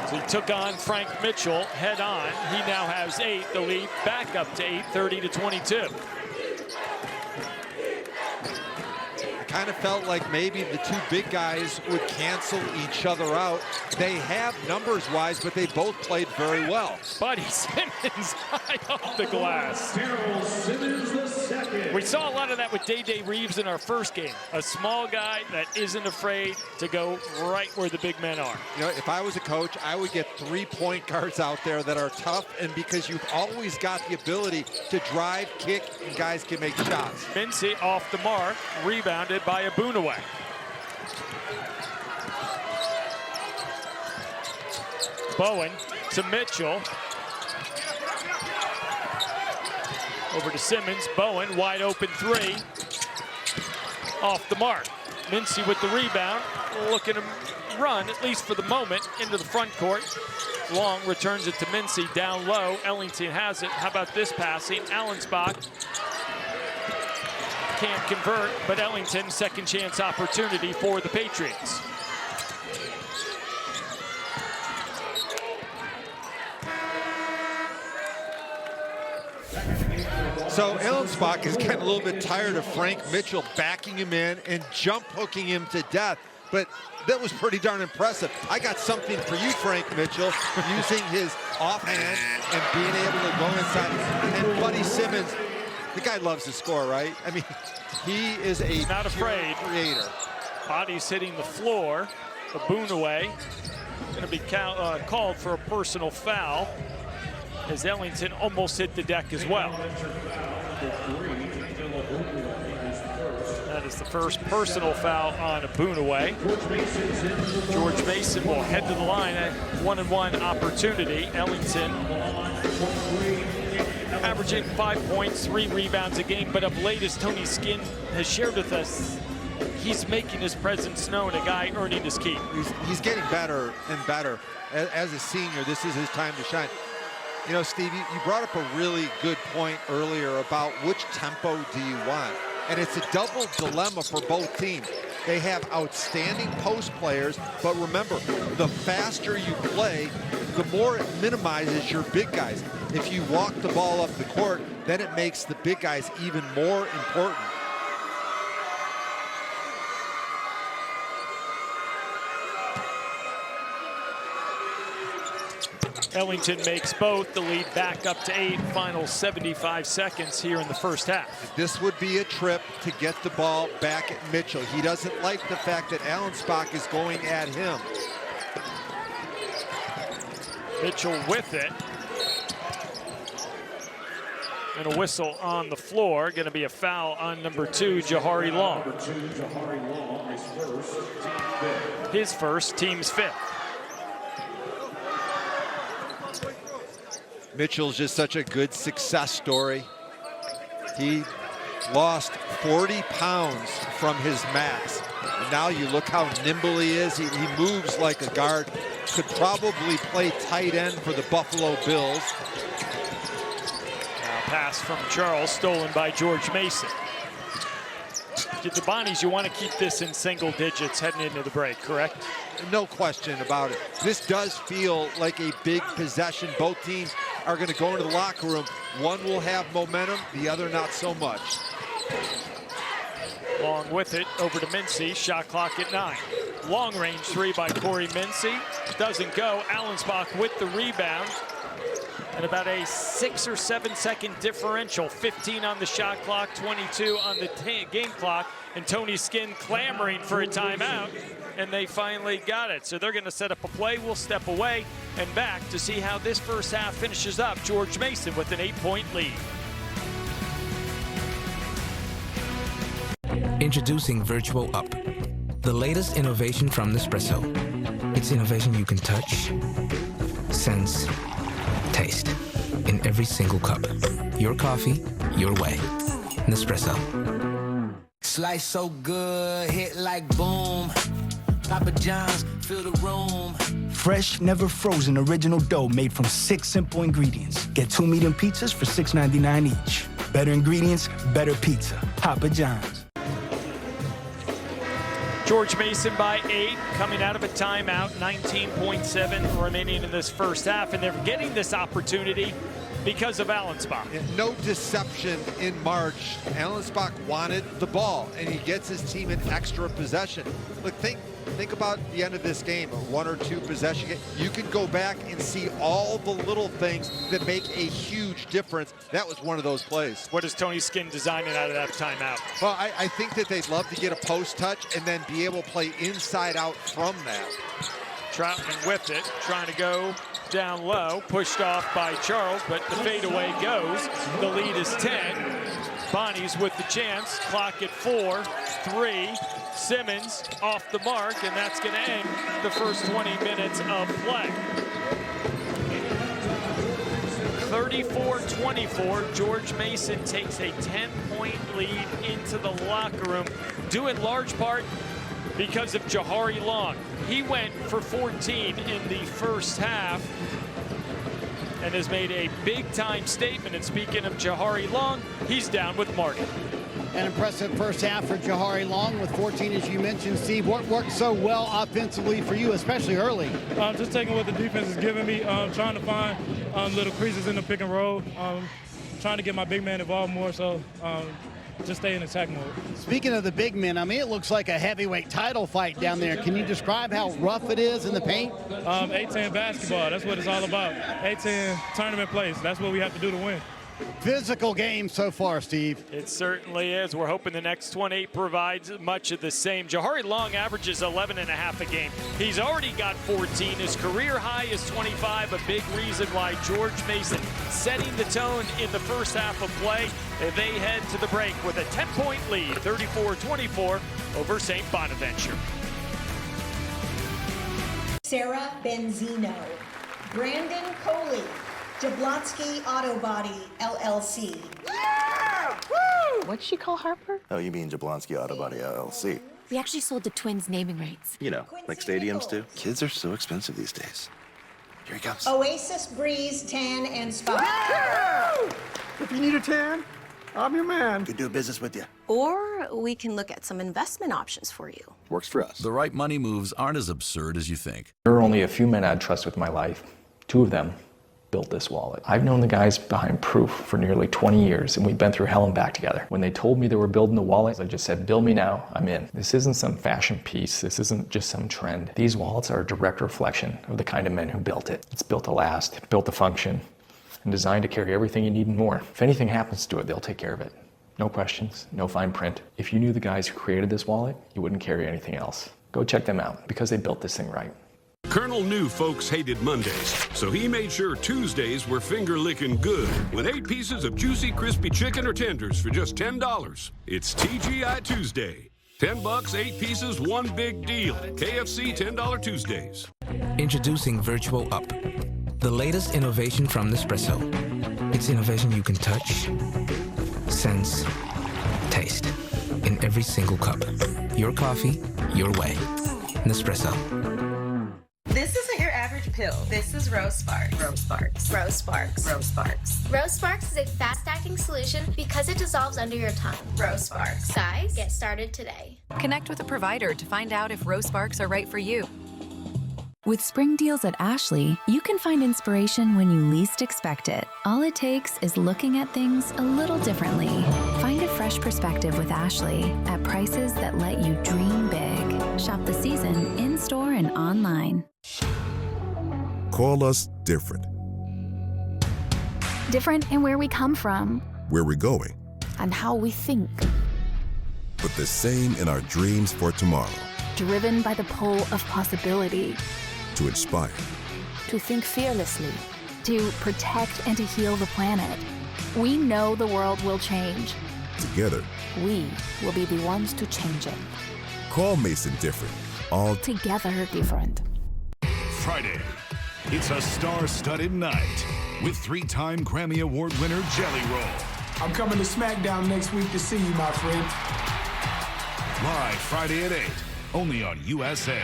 So he took on Frank Mitchell head on. He now has 8. The lead back up to 8, 30-22. Kind of felt like maybe the two big guys would cancel each other out. They have numbers-wise, but they both played very well. Buddy Simmons high off the glass. We saw a lot of that with Day Reeves in our first game. A small guy that isn't afraid to go right where the big men are. You know, if I was a coach, I would get 3 point guards out there that are tough, and because you've always got the ability to drive, kick, and guys can make shots. Mincy off the mark, rebounded by Abunawe. Bowen to Mitchell. Over to Simmons. Bowen, wide open 3. Off the mark. Mincy with the rebound. Looking to run, at least for the moment, into the front court. Long returns it to Mincy down low. Ellington has it. How about this passing? Allensbach can't convert, but Ellington, second chance opportunity for the Patriots. So Allensbach is getting a little bit tired of Frank Mitchell backing him in and jump hooking him to death, but that was pretty darn impressive. I got something for you, Frank Mitchell, using his offhand and being able to go inside. And Buddy Simmons, The guy loves to score, right? I mean, he is a not afraid creator. Body's hitting the floor. A boon away. Going to be called for a personal foul as Ellington almost hit the deck as well. That is the first personal foul on a boon away. George Mason will head to the line at 1-on-1 opportunity. Ellington averaging 5 points, 3 rebounds a game, but of late, as Tony Skinn has shared with us, he's making his presence known, a guy earning his keep. He's getting better and better. As a senior, this is his time to shine. You know, Steve, you brought up a really good point earlier about which tempo do you want. And it's a double dilemma for both teams. They have outstanding post players, but remember, the faster you play, the more it minimizes your big guys. If you walk the ball up the court, then it makes the big guys even more important. Ellington makes both, the lead back up to 8, final 75 seconds here in the first half. This would be a trip to get the ball back at Mitchell. He doesn't like the fact that Allensbach is going at him. Mitchell with it. And a whistle on the floor. Going to be a foul on number 2, Jahari Long. His first, team's 5th. Mitchell's just such a good success story. He lost 40 pounds from his max. And now you look how nimble he is. He moves like a guard. Could probably play tight end for the Buffalo Bills. Now pass from Charles, stolen by George Mason. The Bonnies, you want to keep this in single digits heading into the break, correct? No question about it. This does feel like a big possession. Both teams are going to go into the locker room. One will have momentum, the other not so much. Long with it, over to Mincy, shot clock at 9. Long range 3 by Corey Mincy, doesn't go. Allensbach with the rebound. And about a 6 or 7 second differential, 15 on the shot clock, 22 on the game clock, and Tony Skinn clamoring for a timeout, and they finally got it. So they're going to set up a play. We'll step away and back to see how this first half finishes up. George Mason with an 8-point lead. Introducing Virtual Up, the latest innovation from Nespresso. It's innovation you can touch, sense, taste in every single cup. Your coffee, your way. Nespresso. Slice so good, hit like boom. Papa John's, fill the room. Fresh, never frozen original dough made from 6 simple ingredients. Get 2 medium pizzas for $6.99 each. Better ingredients, better pizza. Papa John's. George Mason by 8, coming out of a timeout, 19.7 remaining in this first half, and they're getting this opportunity because of Allensbach. No deception in March. Allensbach wanted the ball, and he gets his team an extra possession. Look, think about the end of this game, a 1 or 2 possession game. You can go back and see all the little things that make a huge difference. That was one of those plays. What is Tony Skinn designing out of that timeout? Well, I think that they'd love to get a post touch and then be able to play inside out from that. Troutman with it, trying to go down low, pushed off by Charles, but the fadeaway goes. The lead is 10. Bonnie's with the chance, clock at 4, 3. Simmons off the mark, and that's going to end the first 20 minutes of play. 34-24, George Mason takes a 10-point lead into the locker room, due in large part because of Jahari Long. He went for 14 in the first half and has made a big-time statement. And speaking of Jahari Long, he's down with Martin. An impressive first half for Jahari Long with 14, as you mentioned. Steve, what worked so well offensively for you, especially early? Just taking what the defense is giving me, trying to find little creases in the pick and roll, trying to get my big man involved more, so just stay in attack mode. Speaking of the big men, I mean, it looks like a heavyweight title fight down there. Can you describe how rough it is in the paint? A10 basketball, that's what it's all about. A10 tournament plays, that's what we have to do to win. Physical game so far, Steve. It certainly is. We're hoping the next 28 provides much of the same. Jahari Long averages 11.5 a game. He's already got 14. His career high is 25. A big reason why George Mason setting the tone in the first half of play. They head to the break with a 10-point lead, 34-24 over St. Bonaventure. Sarah Benzino, Brandon Coley, Jablonski Auto Body, LLC. Yeah! Woo! What'd she call Harper? Oh, you mean Jablonski Auto Body, LLC. We actually sold the Twins naming rights. You know, like stadiums do. Kids are so expensive these days. Here he comes. Oasis Breeze Tan and Spa. Yeah! If you need a tan, I'm your man. Could do business with you. Or we can look at some investment options for you. Works for us. The right money moves aren't as absurd as you think. There are only a few men I'd trust with my life. Two of them built this wallet. I've known the guys behind Proof for nearly 20 years, and we've been through hell and back together. When they told me they were building the wallet, I just said, build me now, I'm in. This isn't some fashion piece. This isn't just some trend. These wallets are a direct reflection of the kind of men who built it. It's built to last, built to function, and designed to carry everything you need and more. If anything happens to it, they'll take care of it. No questions, no fine print. If you knew the guys who created this wallet, you wouldn't carry anything else. Go check them out, because they built this thing right. Colonel knew folks hated Mondays, so he made sure Tuesdays were finger-licking good with 8 pieces of juicy, crispy chicken or tenders for just $10. It's TGI Tuesday. $10, 8 pieces, one big deal. KFC $10 Tuesdays. Introducing Virtual Up, the latest innovation from Nespresso. It's innovation you can touch, sense, taste in every single cup. Your coffee, your way. Nespresso. This isn't your average pill. This is Rose Sparks. Rose Sparks. Rose Sparks. Rose Sparks. Rose Sparks is a fast-acting solution because it dissolves under your tongue. Rose Sparks. Guys, get started today. Connect with a provider to find out if Rose Sparks are right for you. With spring deals at Ashley, you can find inspiration when you least expect it. All it takes is looking at things a little differently. Find a fresh perspective with Ashley at prices that let you dream big. Shop the season in-store and online. Call us different. Different in where we come from. Where we're going. And how we think. But the same in our dreams for tomorrow. Driven by the pull of possibility. To inspire. To think fearlessly. To protect and to heal the planet. We know the world will change. Together. We will be the ones to change it. Call Mason different. All together different. Friday, it's a star-studded night with 3-time Grammy Award winner Jelly Roll. I'm coming to SmackDown next week to see you, my friend. Live Friday at 8, only on USA.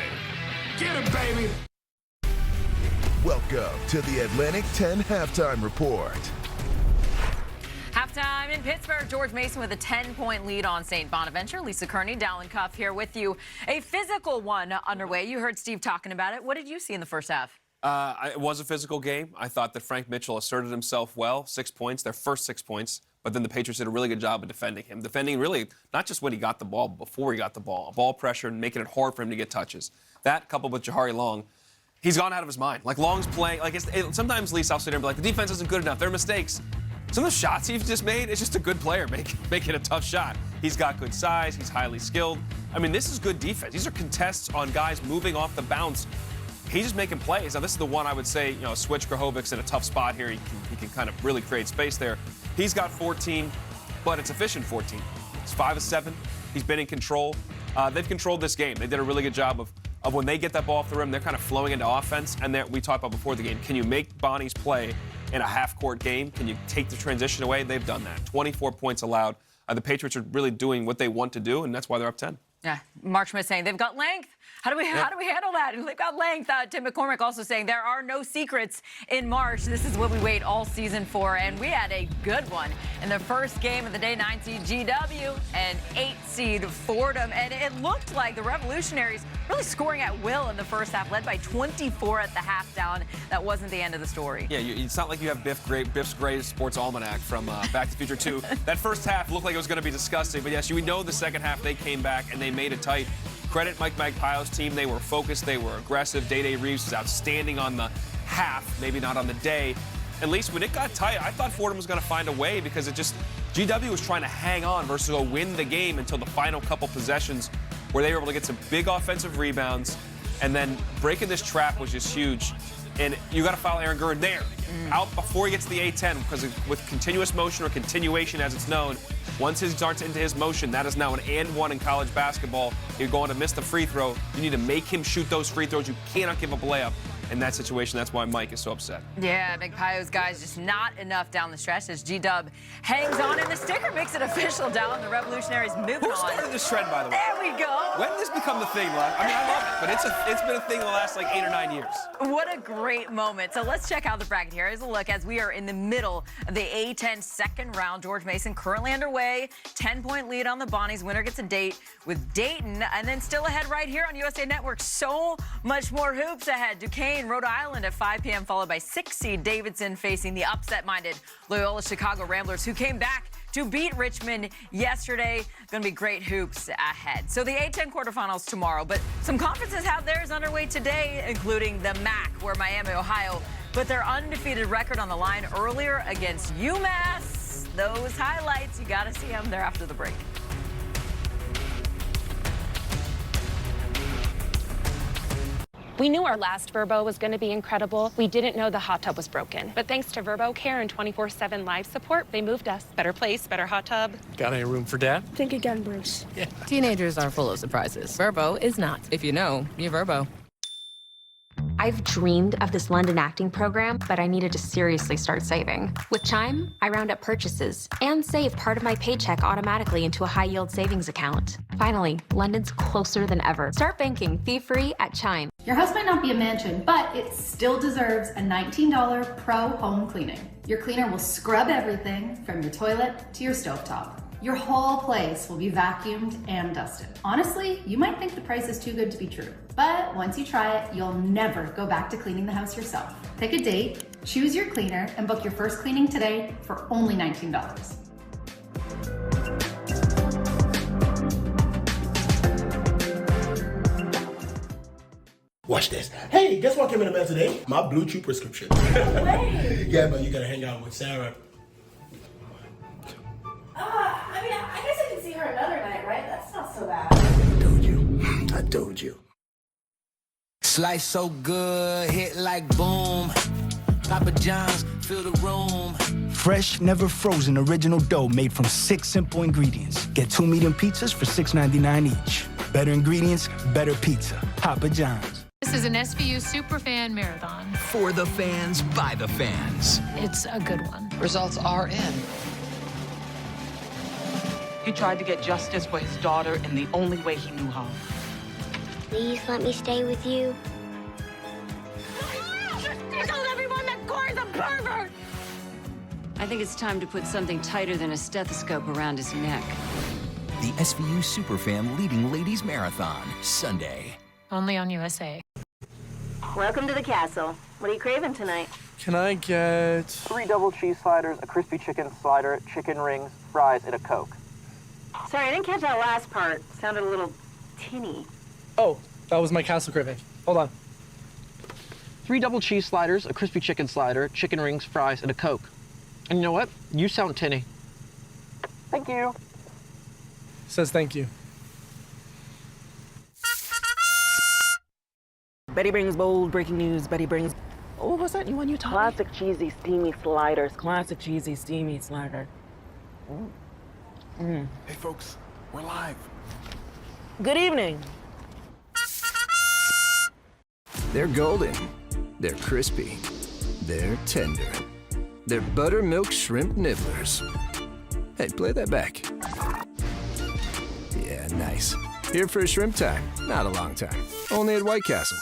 Get him, baby! Welcome to the Atlantic 10 Halftime Report. Halftime in Pittsburgh. George Mason with a 10-point lead on St. Bonaventure. Lisa Kearney, Dallin Cuff here with you. A physical one underway. You heard Steve talking about it. What did you see in the first half? It was a physical game. I thought that Frank Mitchell asserted himself well. 6 points, their first 6 points. But then the Patriots did a really good job of defending him. Defending really not just when he got the ball, but before he got the ball. A ball pressure and making it hard for him to get touches. That coupled with Jahari Long, he's gone out of his mind. Like Long's playing, sometimes Lisa, I'll sit there and be like, the defense isn't good enough. There are mistakes. Some of the shots he's just made, it's just a good player making a tough shot. He's got good size. He's highly skilled. I mean, this is good defense. These are contests on guys moving off the bounce. He's just making plays. Now, this is the one I would say, switch Grahovic's in a tough spot here. He can kind of really create space there. He's got 14, but it's efficient 14. It's 5 of 7. He's been in control. They've controlled this game. They did a really good job of when they get that ball off the rim, they're kind of flowing into offense. And we talked about before the game, can you make Bonnie's play in a half-court game? Can you take the transition away? They've done that. 24 points allowed. The Patriots are really doing what they want to do, and that's why they're up 10. Yeah, Mark Schmidt saying they've got length. How do we handle that? They've got length. Tim McCormick also saying there are no secrets in March. This is what we wait all season for, and we had a good one in the first game of the day. 9 seed GW and 8 seed Fordham, and it looked like the Revolutionaries really scoring at will in the first half, led by 24 at the half down. That wasn't the end of the story. Yeah, it's not like you have Biff's Greatest Sports Almanac from Back to the Future 2. That first half looked like it was going to be disgusting, but yes, we know the second half they came back and they made it tight. Credit Mike Magpio's team. They were focused. They were aggressive. Day Reeves was outstanding on the half, maybe not on the day. at least when it got tight, I thought Fordham was going to find a way because GW was trying to hang on versus go win the game until the final couple possessions where they were able to get some big offensive rebounds, and then breaking this trap was just huge. And you got to foul Aaron Gurn there, out before he gets to the A10, because with continuous motion or continuation as it's known, once he starts into his motion, that is now an and one in college basketball. You're going to miss the free throw. You need to make him shoot those free throws. You cannot give up a layup in that situation. That's why Mike is so upset. Yeah, Big Pio's guys just not enough down the stretch as G-Dub hangs on, and the sticker makes it official down. The Revolutionaries moving Who on. started this trend, by the way? There we go. When did this become the thing, Lon? I mean, I love it, but it's been a thing the last like 8 or 9 years. What a great moment. So let's check out the bracket here. Here's a look as we are in the middle of the A10 second round. George Mason currently underway. 10-point lead on the Bonnies. Winner gets a date with Dayton, and then still ahead right here on USA Network. So much more hoops ahead. Duquesne, Rhode Island at 5 p.m. followed by 6-seed Davidson facing the upset-minded Loyola Chicago Ramblers, who came back to beat Richmond yesterday. Going to be great hoops ahead. So the A10 quarterfinals tomorrow, but some conferences have theirs underway today, including the MAC, where Miami, Ohio put their undefeated record on the line earlier against UMass. Those highlights, you got to see them there after the break. We knew our last Verbo was going to be incredible. We didn't know the hot tub was broken. But thanks to Verbo Care and 24/7 live support, they moved us. Better place, better hot tub. Got any room for Dad? Think again, Bruce. Yeah. Teenagers are full of surprises. Verbo is not. If you know, you're Verbo. I've dreamed of this London acting program, but I needed to seriously start saving. With Chime, I round up purchases and save part of my paycheck automatically into a high-yield savings account. Finally, London's closer than ever. Start banking fee-free at Chime. Your house might not be a mansion, but it still deserves a $19 pro home cleaning. Your cleaner will scrub everything from your toilet to your stovetop. Your whole place will be vacuumed and dusted. Honestly, you might think the price is too good to be true, but once you try it, you'll never go back to cleaning the house yourself. Pick a date, choose your cleaner, and book your first cleaning today for only $19. Watch this. Hey, guess what came in the mail today? My Blue Chew prescription. Yeah, man, you gotta hang out with Sarah. I guess I can see her another night, right? That's not so bad. I told you. Slice so good, hit like boom. Papa John's, fill the room. Fresh, never frozen original dough made from 6 simple ingredients. Get 2 medium pizzas for $6.99 each. Better ingredients, better pizza. Papa John's. This is an SVU Superfan Marathon. For the fans, by the fans. It's a good one. Results are in. He tried to get justice for his daughter in the only way he knew how. Please let me stay with you. He told everyone that Corey's a pervert! I think it's time to put something tighter than a stethoscope around his neck. The SVU Superfan Leading Ladies Marathon, Sunday. Only on USA. Welcome to the castle. What are you craving tonight? Can I get 3 double cheese sliders, a crispy chicken slider, chicken rings, fries, and a Coke? Sorry, I didn't catch that last part. Sounded a little tinny. Oh, that was my castle craving. Hold on. 3 double cheese sliders, a crispy chicken slider, chicken rings, fries, and a Coke. And you know what? You sound tinny. Thank you. Says thank you. Betty brings bold breaking news. Betty brings... Oh, what was that new one you taught me? Classic cheesy steamy sliders. Classic cheesy steamy slider. Hey, folks, we're live. Good evening. They're golden. They're crispy. They're tender. They're buttermilk shrimp nibblers. Hey, play that back. Yeah, nice. Here for a shrimp time. Not a long time. Only at White Castle.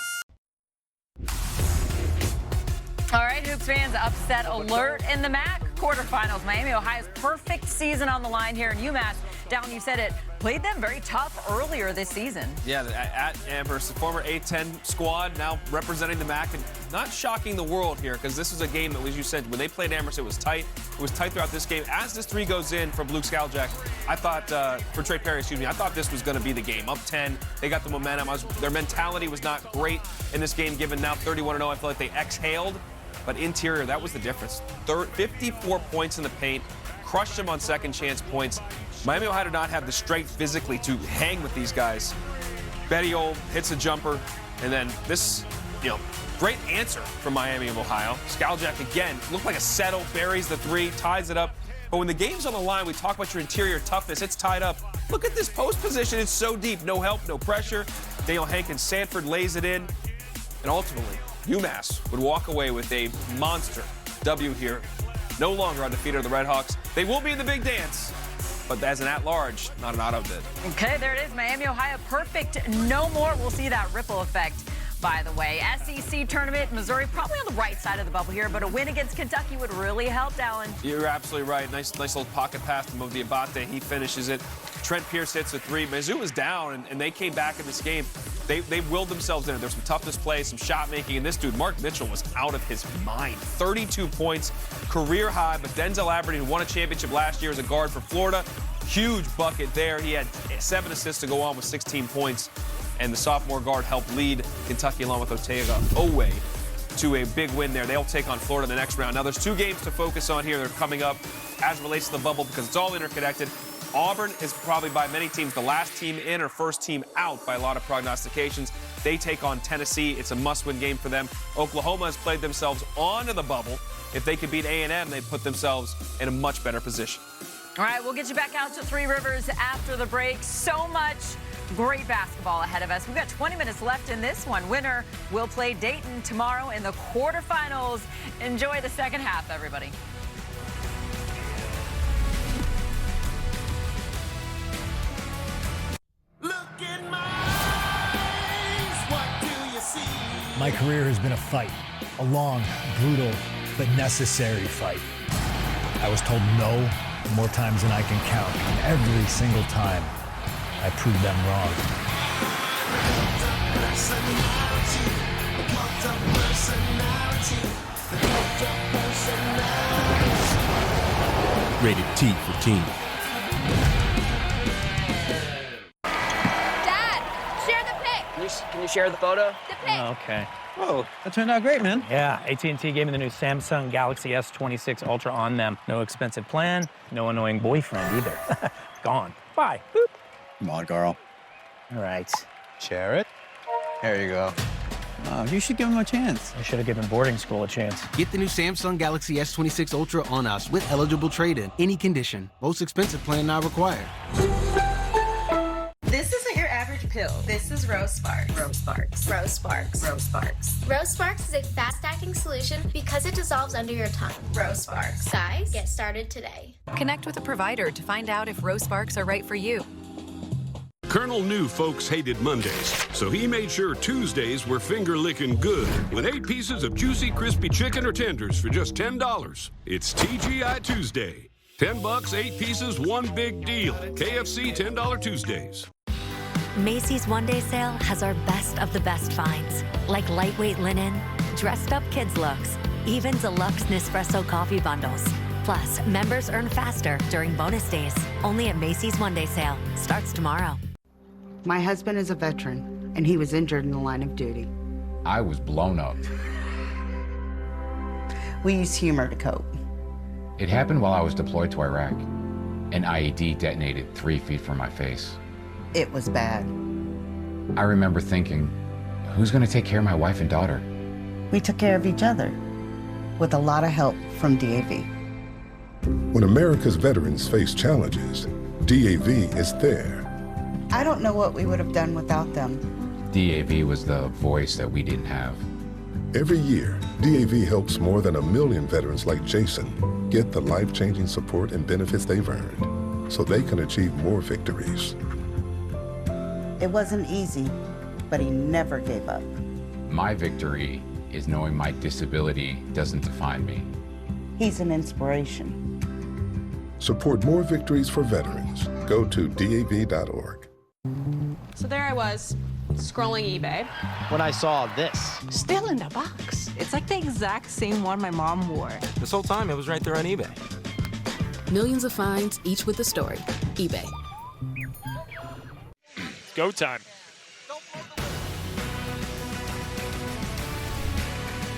All right, Hoops fans, upset alert in the MAC quarterfinals. Miami, Ohio's perfect season on the line here in UMass. Dallin, you said it, played them very tough earlier this season. Yeah, at Amherst, the former A10 squad now representing the MAC, and not shocking the world here because this was a game that, as you said, when they played Amherst, it was tight. It was tight throughout this game. As this 3 goes in from Luke Skaljak, I thought, for Trey Perry, I thought this was going to be the game. Up 10, they got the momentum. Their mentality was not great in this game, given now 31-0. I feel like they exhaled but interior, that was the difference. 54 points in the paint, crushed them on second chance points. Miami Ohio did not have the strength physically to hang with these guys. Bettiol hits a jumper, and then this, great answer from Miami of Ohio. Skaljak again, looked like a settle, buries the three, ties it up. But when the game's on the line, we talk about your interior toughness. It's tied up. Look at this post position. It's so deep. No help, no pressure. Daniel Hankins Sanford lays it in. And ultimately, UMass would walk away with a monster W here. No longer undefeated are the Red Hawks. They will be in the big dance, but as an at-large, not an auto bid. Okay, there it is. Miami, Ohio, perfect. No more. We'll see that ripple effect. By the way, SEC tournament, Missouri probably on the right side of the bubble here, but a win against Kentucky would really help, Dallin. You're absolutely right. Nice little pocket pass to Modi Abate. He finishes it. Trent Pierce hits a three. Mizzou was down, and they came back in this game. They willed themselves in. There's some toughness play, some shot making, and this dude, Mark Mitchell, was out of his mind. 32 points, career high, but Denzel Aberdeen won a championship last year as a guard for Florida. Huge bucket there. He had 7 assists to go on with 16 points. And the sophomore guard helped lead Kentucky along with Ortega Owe to a big win there. They'll take on Florida in the next round. Now, there's 2 games to focus on here. They're coming up as it relates to the bubble because it's all interconnected. Auburn is probably by many teams the last team in or first team out by a lot of prognostications. They take on Tennessee. It's a must-win game for them. Oklahoma has played themselves onto the bubble. If they could beat A&M, they put themselves in a much better position. All right, we'll get you back out to Three Rivers after the break. So much great basketball ahead of us. We've got 20 minutes left in this one. Winner will play Dayton tomorrow in the quarterfinals. Enjoy the second half, everybody. My career has been a fight, a long, brutal, but necessary fight. I was told no more times than I can count, and every single time, I proved them wrong. Rated T for teen. Dad, share the pic. Can you share the photo? The pic. Oh, okay. Whoa, that turned out great, man. Yeah, AT&T gave me the new Samsung Galaxy S26 Ultra on them. No expensive plan, no annoying boyfriend either. Gone. Bye. Boop. Come on, Carl. All right. Share it. There you go. Oh, you should give him a chance. I should have given boarding school a chance. Get the new Samsung Galaxy S26 Ultra on us with eligible trade-in. Any condition. Most expensive plan not required. This isn't your average pill. This is Rose Sparks. Rose Sparks. Rose Sparks. Rose Sparks. Rose Sparks is a fast-acting solution because it dissolves under your tongue. Rose Sparks. Guys, get started today. Connect with a provider to find out if Rose Sparks are right for you. Colonel knew folks hated Mondays, so he made sure Tuesdays were finger-licking good with 8 pieces of juicy, crispy chicken or tenders for just $10. It's TGI Tuesday. $10, 8 pieces, one big deal. KFC $10 Tuesdays. Macy's One Day Sale has our best of the best finds, like lightweight linen, dressed up kids looks, even deluxe Nespresso coffee bundles. Plus, members earn faster during bonus days. Only at Macy's One Day Sale. Starts tomorrow. My husband is a veteran, and he was injured in the line of duty. I was blown up. We use humor to cope. It happened while I was deployed to Iraq. An IED detonated 3 feet from my face. It was bad. I remember thinking, who's going to take care of my wife and daughter? We took care of each other, with a lot of help from DAV. When America's veterans face challenges, DAV is there. I don't know what we would have done without them. DAV was the voice that we didn't have. Every year, DAV helps more than 1 million veterans like Jason get the life-changing support and benefits they've earned so they can achieve more victories. It wasn't easy, but he never gave up. My victory is knowing my disability doesn't define me. He's an inspiration. Support more victories for veterans. Go to DAV.org. So there I was, scrolling eBay. When I saw this. Still in the box. It's like the exact same one my mom wore. This whole time, it was right there on eBay. Millions of finds, each with a story. eBay. Go time.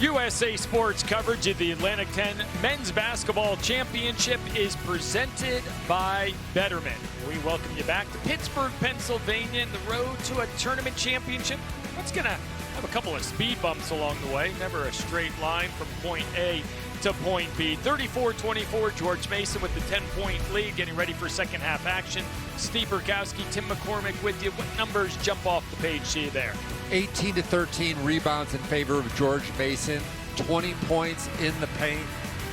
USA Sports coverage of the Atlantic 10 Men's Basketball Championship is presented by Betterment. We welcome you back to Pittsburgh, Pennsylvania, and the road to a tournament championship. What's going to have a couple of speed bumps along the way. Never a straight line from point A to point B. 34-24, George Mason with the 10-point lead, getting ready for second half action. Steve Burkowski, Tim McCormick with you. What numbers jump off the page to you there? 18-13 rebounds in favor of George Mason, 20 points in the paint.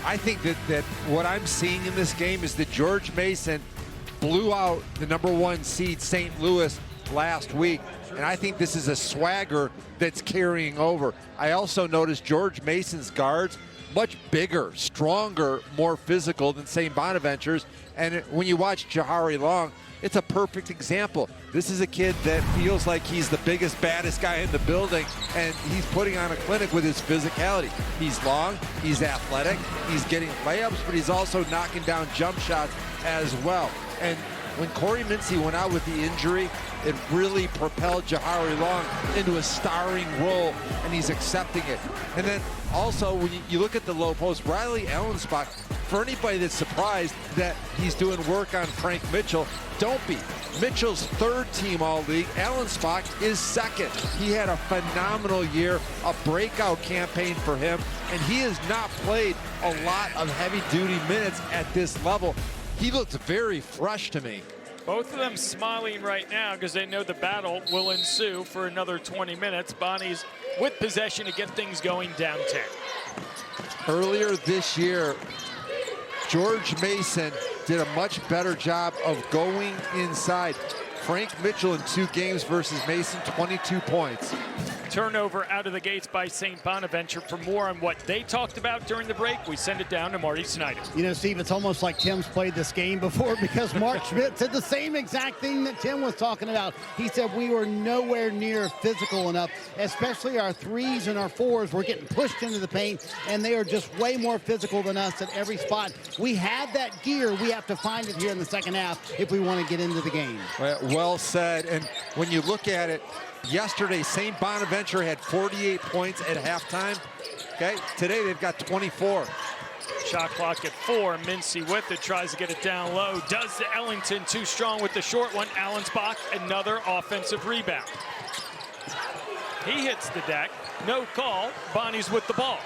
I think that what I'm seeing in this game is that George Mason blew out the #1 seed St. Louis last week, and I think this is a swagger that's carrying over. I also noticed George Mason's guards much bigger, stronger, more physical than St. Bonaventure's, and when you watch Jahari Long, it's a perfect example. This is a kid that feels like he's the biggest, baddest guy in the building, and he's putting on a clinic with his physicality. He's long, he's athletic, he's getting layups, but he's also knocking down jump shots as well. And when Corey Mincy went out with the injury, it really propelled Jahari Long into a starring role, and he's accepting it. And then also, when you look at the low post, Riley Allenspach, for anybody that's surprised that he's doing work on Frank Mitchell, don't be. Mitchell's third team all-league. Allenspach is second. He had a phenomenal year, a breakout campaign for him, and he has not played a lot of heavy-duty minutes at this level. He looks very fresh to me. Both of them smiling right now because they know the battle will ensue for another 20 minutes. Bonnie's with possession to get things going down 10. Earlier this year, George Mason did a much better job of going inside. Frank Mitchell in 2 games versus Mason, 22 points. Turnover out of the gates by St. Bonaventure. For more on what they talked about during the break, we send it down to Marty Snyder. You know, Steve, it's almost like Tim's played this game before, because Mark Schmidt said the same exact thing that Tim was talking about. He said we were nowhere near physical enough, especially our 3s and our 4s were getting pushed into the paint, and they are just way more physical than us at every spot. We have that gear. We have to find it here in the second half if we want to get into the game. Well said. And when you look at it, yesterday, St. Bonaventure had 48 points at halftime. Okay, today they've got 24. Shot clock at 4. Mincy with it, tries to get it down low. Does to Ellington, too strong with the short one. Allensbach, another offensive rebound. He hits the deck, no call. Bonnie's with the ball.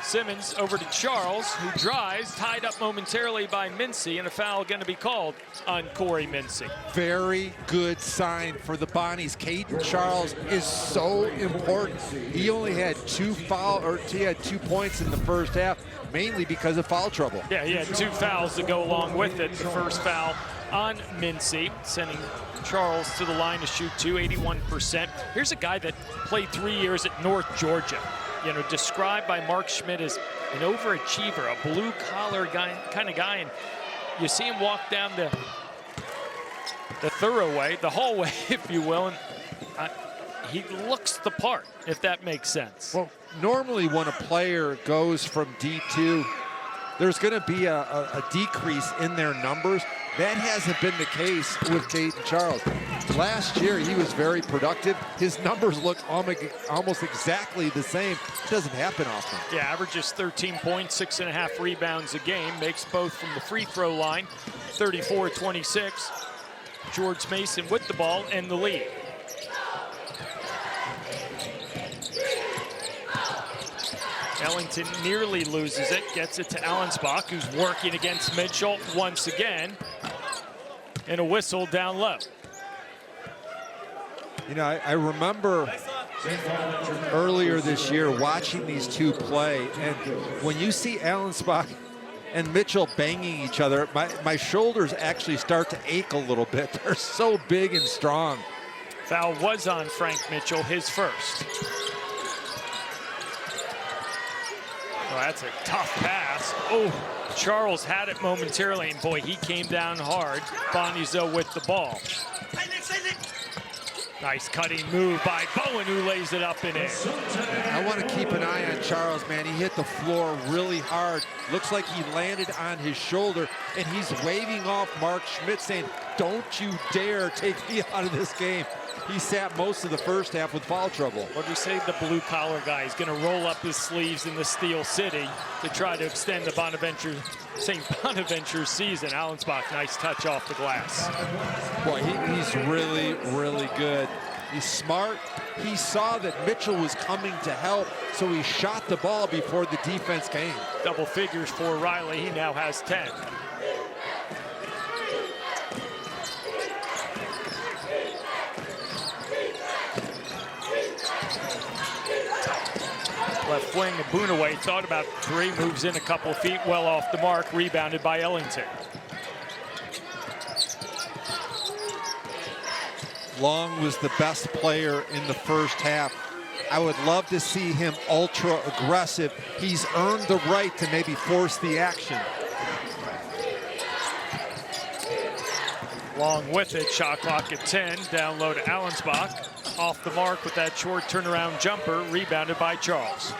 Simmons over to Charles, who drives, tied up momentarily by Mincy, and a foul going to be called on Corey Mincy. Very good sign for the Bonnies. Caden Charles is so important. He only had 2 points in the first half, mainly because of foul trouble. Yeah, he had 2 fouls to go along with it. The first foul on Mincy, sending Charles to the line to shoot 81%. Here's a guy that played 3 years at North Georgia. You know, described by Mark Schmidt as an overachiever, a blue-collar kind of guy, and you see him walk down the thoroughway, the hallway, if you will, and he looks the part, if that makes sense. Well, normally when a player goes from D2, there's going to be a decrease in their numbers. That hasn't been the case with Caden Charles. Last year, he was very productive. His numbers look almost exactly the same. It doesn't happen often. Yeah, averages 13 points, 6.5 rebounds a game. Makes both from the free throw line, 34-26. George Mason with the ball and the lead. Ellington nearly loses it, gets it to Allensbach, who's working against Mitchell once again. And a whistle down low. You know, I remember earlier this year watching these two play, and when you see Allensbach and Mitchell banging each other, my shoulders actually start to ache a little bit. They're so big and strong. Foul was on Frank Mitchell, his first. Oh, that's a tough pass. Oh, Charles had it momentarily, and boy, he came down hard. Bonnie's though with the ball. Nice cutting move by Bowen, who lays it up and in. I want to keep an eye on Charles, man. He hit the floor really hard. Looks like he landed on his shoulder, and he's waving off Mark Schmidt, saying, don't you dare take me out of this game. He sat most of the first half with foul trouble. What do we say? The blue-collar guy is going to roll up his sleeves in the Steel City to try to extend the St. Bonaventure season. Allensbach, nice touch off the glass. Boy, he's really, really good. He's smart. He saw that Mitchell was coming to help, so he shot the ball before the defense came. Double figures for Riley. He now has 10. Left wing, Boonaway thought about three, moves in a couple of feet, well off the mark, rebounded by Ellington. Long was the best player in the first half. I would love to see him ultra aggressive. He's earned the right to maybe force the action. Long with it, shot clock at 10, down low to Allensbach. Off the mark with that short turnaround jumper, rebounded by Charles.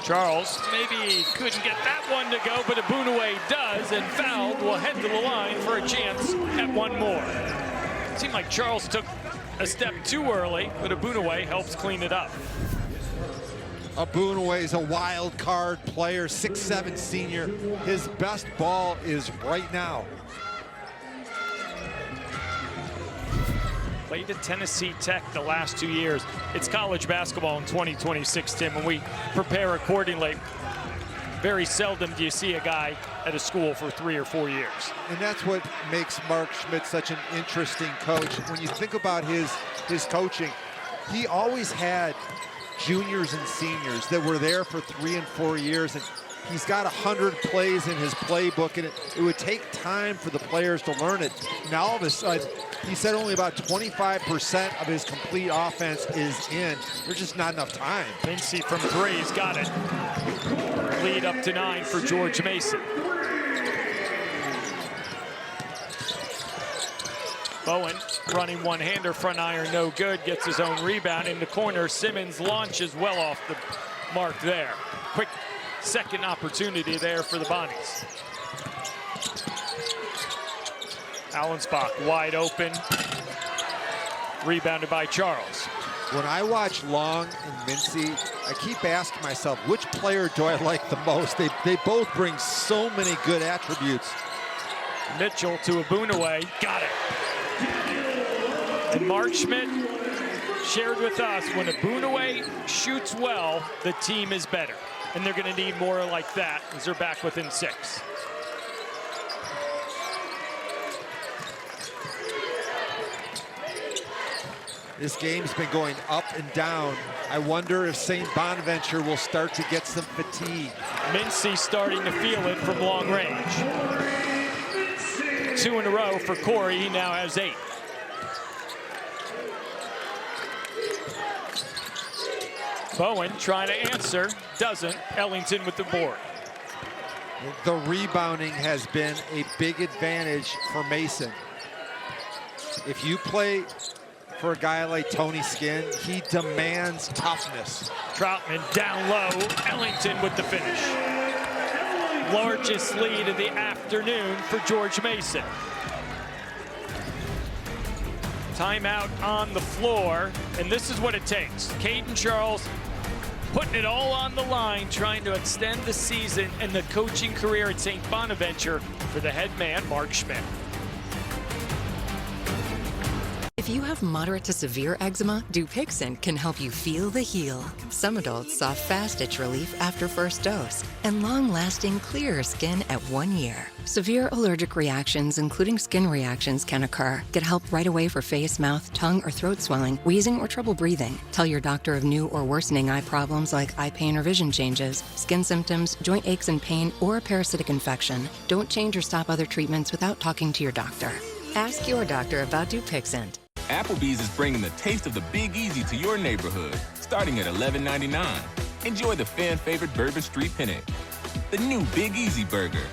Charles maybe couldn't get that one to go, but Boonaway does, and fouled, will head to the line for a chance at one more. It seemed like Charles took a step too early, but Boonaway helps clean it up. Boonaway is a wild card player, 6'7" senior. His best ball is right now. Played at Tennessee Tech the last 2 years. It's college basketball in 2026, Tim, and we prepare accordingly. Very seldom do you see a guy at a school for 3 or 4 years. And that's what makes Mark Schmidt such an interesting coach. When you think about his coaching, he always had juniors and seniors that were there for 3 and 4 years, and he's got 100 plays in his playbook, and it would take time for the players to learn it. Now all of a sudden, he said only about 25% of his complete offense is in. There's just not enough time. Mincy from three, he's got it. Lead up to 9 for George Mason. Bowen running one-hander, front iron, no good. Gets his own rebound in the corner. Simmons launches well off the mark there. Quick second opportunity there for the Bonnies. Allensbach wide open. Rebounded by Charles. When I watch Long and Mincy, I keep asking myself, which player do I like the most? They both bring so many good attributes. Mitchell to Boonaway, got it. And Mark Schmidt shared with us, when Boonaway shoots well, the team is better. And they're going to need more like that as they're back within 6. This game's been going up and down. I wonder if St. Bonaventure will start to get some fatigue. Mincy starting to feel it from long range. 2 in a row for Corey. He now has 8. Bowen trying to answer, doesn't. Ellington with the board. The rebounding has been a big advantage for Mason. If you play for a guy like Tony Skinn, he demands toughness. Troutman down low, Ellington with the finish. Largest lead of the afternoon for George Mason. Timeout on the floor, and this is what it takes. Caden Charles putting it all on the line, trying to extend the season and the coaching career at St. Bonaventure for the head man, Mark Schmidt. If you have moderate to severe eczema, Dupixent can help you feel the heal. Some adults saw fast itch relief after first dose and long-lasting clearer skin at 1 year. Severe allergic reactions, including skin reactions, can occur. Get help right away for face, mouth, tongue, or throat swelling, wheezing, or trouble breathing. Tell your doctor of new or worsening eye problems like eye pain or vision changes, skin symptoms, joint aches and pain, or a parasitic infection. Don't change or stop other treatments without talking to your doctor. Ask your doctor about Dupixent. Applebee's is bringing the taste of the Big Easy to your neighborhood, starting at $11.99. Enjoy the fan-favorite Bourbon Street Penne, the new Big Easy Burger,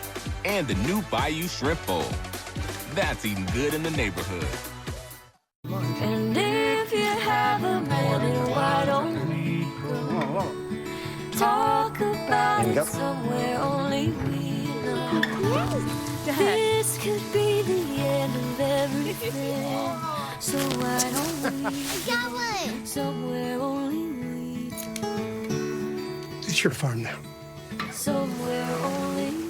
and the new Bayou Shrimp Bowl. That's eating good in the neighborhood. And if you have a minute, why don't we talk about it somewhere only we This could be the end of everything. So why don't we got one somewhere only we It's your farm now. somewhere only we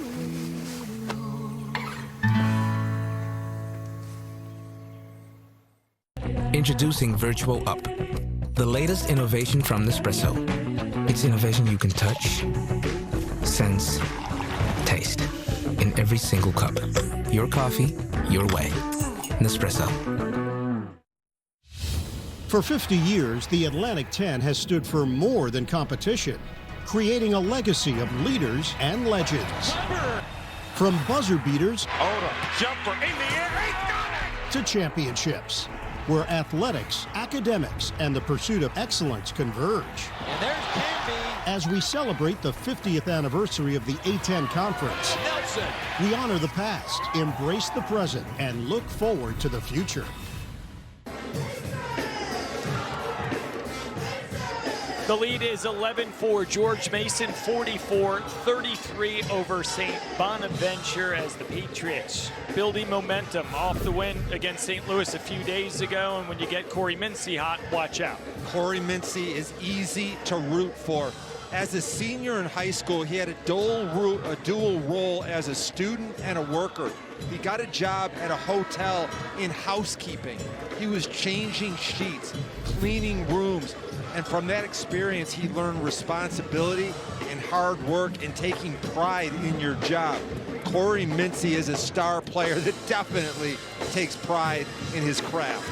Introducing Virtual Up, the latest innovation from Nespresso. It's innovation you can touch, sense, taste in every single cup. Your coffee, your way. Nespresso. For 50 years, the Atlantic 10 has stood for more than competition, creating a legacy of leaders and legends. From buzzer beaters Jumper in the air. to championships, where athletics, academics, and the pursuit of excellence converge. And there's Canby. As we celebrate the 50th anniversary of the A10 conference, Nelson. we honor the past, embrace the present, and look forward to the future. The lead is 11-4. George Mason 44-33 over St. Bonaventure as the Patriots building momentum off the win against St. Louis a few days ago. And when you get Corey Mincy hot, watch out. Corey Mincy is easy to root for. As a senior in high school, he had a dual role as a student and a worker. He got a job at a hotel in housekeeping. He was changing sheets, cleaning rooms, and from that experience, he learned responsibility and hard work and taking pride in your job. Corey Mincy is a star player that definitely takes pride in his craft.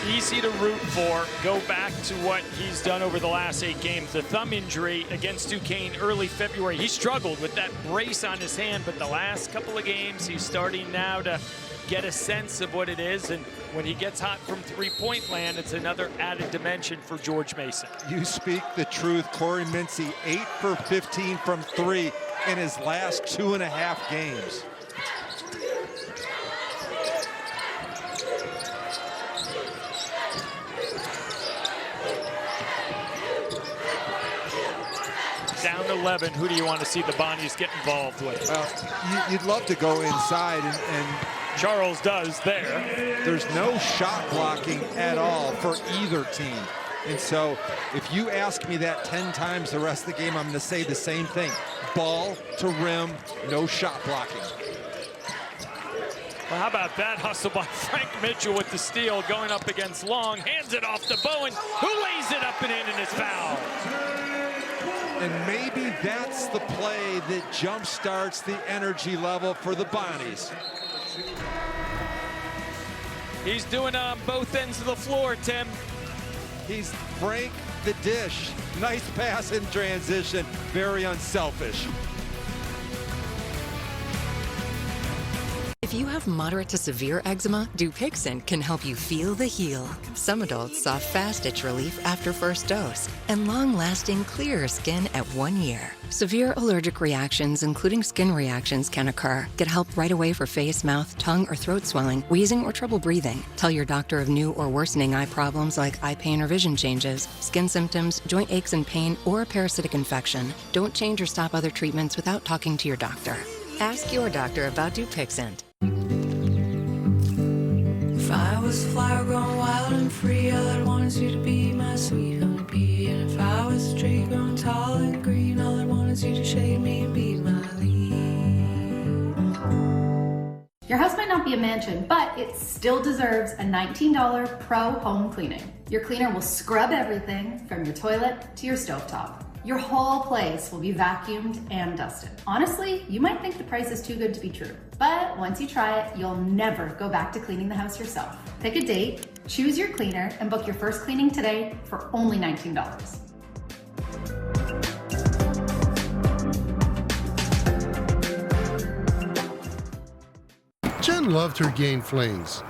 Easy to root for. Go back to what he's done over the last 8 games. The thumb injury against Duquesne early February. He struggled with that brace on his hand, but the last couple of games, he's starting now to get a sense of what it is. And when he gets hot from three-point land, it's another added dimension for George Mason. You speak the truth. Corey Mincy, 8 for 15 from 3 in his last 2.5 games. Down 11, who do you want to see the Bonnies get involved with? Well, you'd love to go inside, and Charles does there. There's no shot blocking at all for either team. And so if you ask me that 10 times the rest of the game, I'm going to say the same thing. Ball to rim, no shot blocking. Well, how about that hustle by Frank Mitchell with the steal going up against Long, hands it off to Bowen, who lays it up and in, and it's foul. And maybe that's the play that jump-starts the energy level for the Bonnies. He's doing it on both ends of the floor, Tim. He's Frank the Dish. Nice pass in transition, very unselfish. If you have moderate to severe eczema, Dupixent can help you feel the heal. Some adults saw fast itch relief after first dose and long-lasting clearer skin at 1 year. Severe allergic reactions, including skin reactions, can occur. Get help right away for face, mouth, tongue, or throat swelling, wheezing, or trouble breathing. Tell your doctor of new or worsening eye problems like eye pain or vision changes, skin symptoms, joint aches and pain, or a parasitic infection. Don't change or stop other treatments without talking to your doctor. Ask your doctor about Dupixent. If I was a flower grown wild and free, all I'd want is you to be my sweet honeybee. And if I was a tree grown tall and green, all I'd want is you to shade me and be my leaf. Your house might not be a mansion, but it still deserves a $19 pro home cleaning. Your cleaner will scrub everything from your toilet to your stovetop. Your whole place will be vacuumed and dusted. Honestly, you might think the price is too good to be true, but once you try it, you'll never go back to cleaning the house yourself. Pick a date, choose your cleaner, and book your first cleaning today for only $19. Jen loved her Gain flings.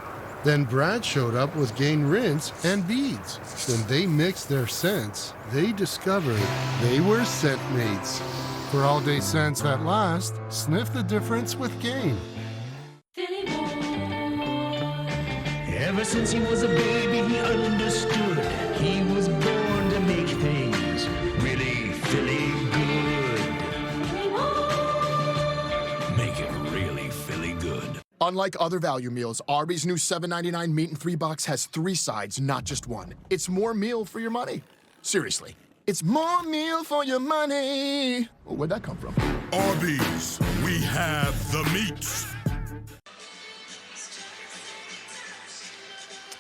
Then Brad showed up with Gain rinse and beads. When they mixed their scents, they discovered they were scent mates. For all day scents that last, sniff the difference with Gain. Ever since he was a baby, he understood he was born to make things really Philly good. Make it really Unlike other value meals, Arby's new $7.99 meat and 3 box has 3 sides, not just one. It's more meal for your money. Seriously, it's more meal for your money. Well, where'd that come from? Arby's, we have the meats.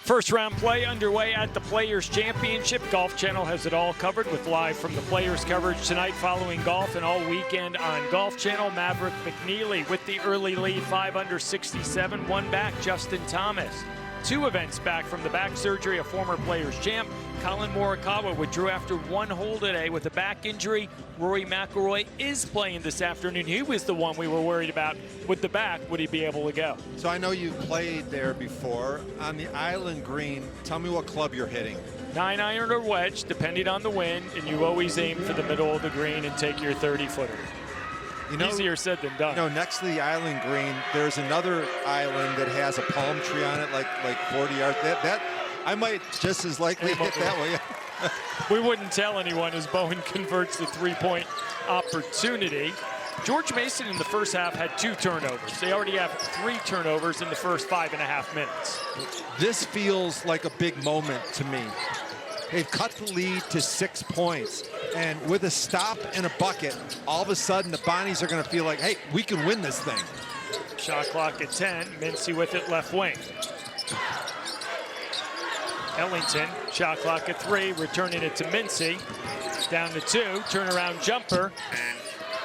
First round play underway at the Players Championship. Golf Channel has it all covered with live from the Players coverage tonight following golf and all weekend on Golf Channel. Maverick McNeely with the early lead, 5 under 67. One back, Justin Thomas. 2 events back from the back surgery, a former Players champ. Colin Morikawa withdrew after 1 hole today with a back injury. Rory McIlroy is playing this afternoon. He was the one we were worried about with the back. Would he be able to go? So I know you've played there before. On the island green, tell me what club you're hitting. 9-iron or wedge, depending on the wind, and you always aim for the middle of the green and take your 30-footer. You know, easier said than done. You know, next to the island green, there's another island that has a palm tree on it, like 40 yards. That I might just as likely hit that way. We wouldn't tell anyone as Bowen converts the 3-point opportunity. George Mason in the first half had 2 turnovers. They already have 3 turnovers in the first 5.5 minutes. This feels like a big moment to me. They've cut the lead to 6 points. And with a stop and a bucket, all of a sudden the Bonnies are going to feel like, hey, we can win this thing. Shot clock at 10. Mincy with it left wing. Ellington, shot clock at 3, returning it to Mincy. Down to 2, turnaround jumper.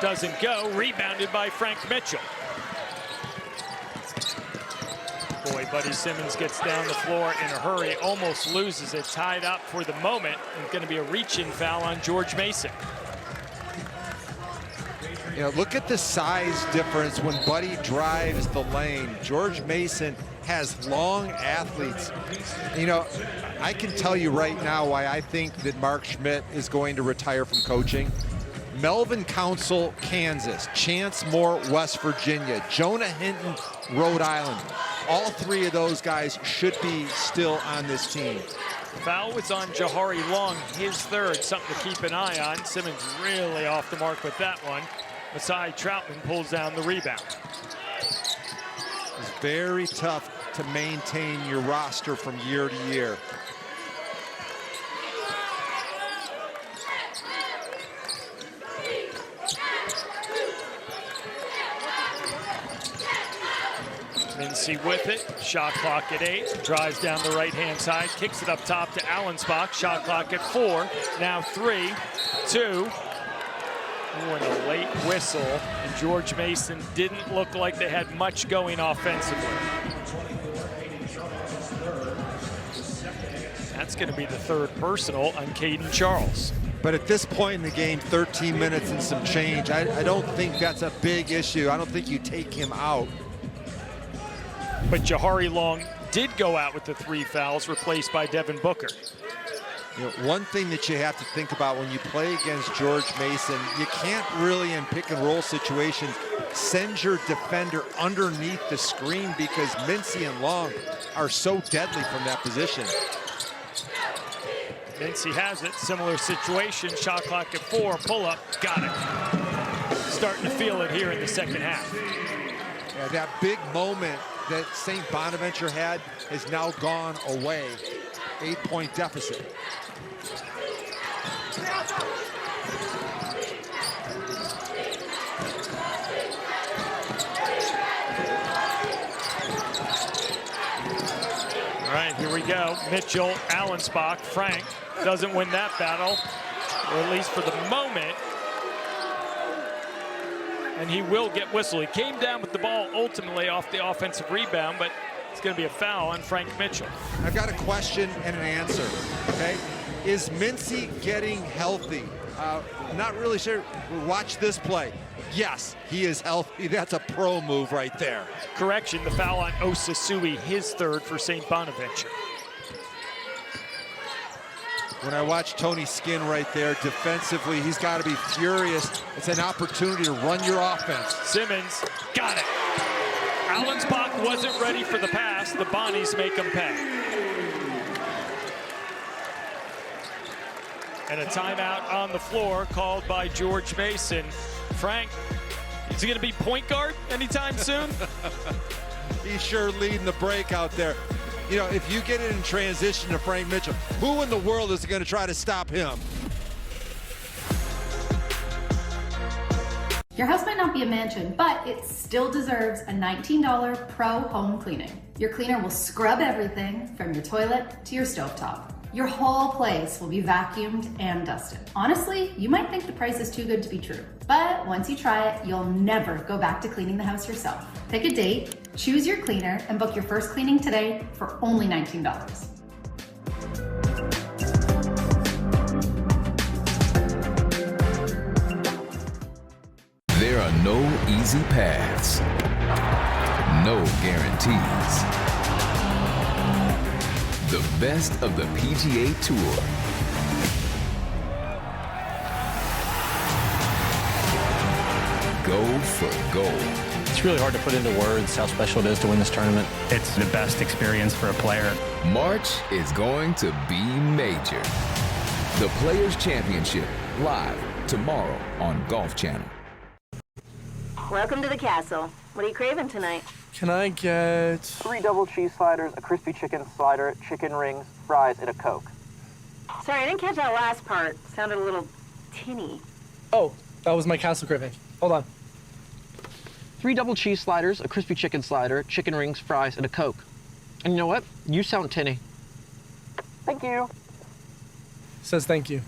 Doesn't go, rebounded by Frank Mitchell. Boy, Buddy Simmons gets down the floor in a hurry, almost loses it, tied up for the moment. It's going to be a reach-in foul on George Mason. You know, look at the size difference when Buddy drives the lane. George Mason has long athletes. You know, I can tell you right now why I think that Mark Schmidt is going to retire from coaching. Melvin Council, Kansas. Chance Moore, West Virginia. Jonah Hinton, Rhode Island. All 3 of those guys should be still on this team. Foul was on Jahari Long, his 3rd, something to keep an eye on. Simmons really off the mark with that one. Masai Troutman pulls down the rebound. It's very tough to maintain your roster from year to year. Mincy with it, shot clock at 8, drives down the right-hand side, kicks it up top to Allensbach, shot clock at 4, now 3, 2. And a late whistle, and George Mason didn't look like they had much going offensively. That's going to be the 3rd personal on Caden Charles. But at this point in the game, 13 minutes and some change, I don't think that's a big issue. I don't think you take him out. But Jahari Long did go out with the 3 fouls, replaced by Devin Booker. You know, one thing that you have to think about when you play against George Mason, you can't really, in pick and roll situations, send your defender underneath the screen because Mincy and Long are so deadly from that position. Mincy has it, similar situation, shot clock at 4, pull up, got it. Starting to feel it here in the second half. Yeah, that big moment that St. Bonaventure had has now gone away. 8-point deficit. All right, here we go. Mitchell, Allensbach, Frank doesn't win that battle, or at least for the moment. And he will get whistled. He came down with the ball ultimately off the offensive rebound, but it's going to be a foul on Frank Mitchell. I've got a question and an answer, okay? Is Mincy getting healthy? Not really sure. Watch this play. Yes, he is healthy. That's a pro move right there. Correction, the foul on Osasui, his 3rd for St. Bonaventure. When I watch Tony Skinn right there, defensively, he's got to be furious. It's an opportunity to run your offense. Simmons got it. Allensbach wasn't ready for the pass. The Bonnies make him pay. And a timeout on the floor called by George Mason. Frank, is he going to be point guard anytime soon? He's sure leading the break out there. You know, if you get it in transition to Frank Mitchell, who in the world is going to try to stop him? Your house might not be a mansion, but it still deserves a $19 pro home cleaning. Your cleaner will scrub everything from your toilet to your stovetop. Your whole place will be vacuumed and dusted. Honestly, you might think the price is too good to be true, but once you try it, you'll never go back to cleaning the house yourself. Pick a date, choose your cleaner, and book your first cleaning today for only $19. There are no easy paths, no guarantees. The best of the PGA Tour go for gold. It's really hard to put into words how special it is to win this tournament. It's the best experience for a player. March is going to be major. The Players' Championship, live tomorrow on Golf Channel. Welcome to the castle. What are you craving tonight? Can I get 3 double cheese sliders, a crispy chicken slider, chicken rings, fries, and a Coke? Sorry, I didn't catch that last part. Sounded a little tinny. Oh, that was my castle craving. Hold on. 3 double cheese sliders, a crispy chicken slider, chicken rings, fries, and a Coke. And you know what? You sound tinny. Thank you. Says thank you.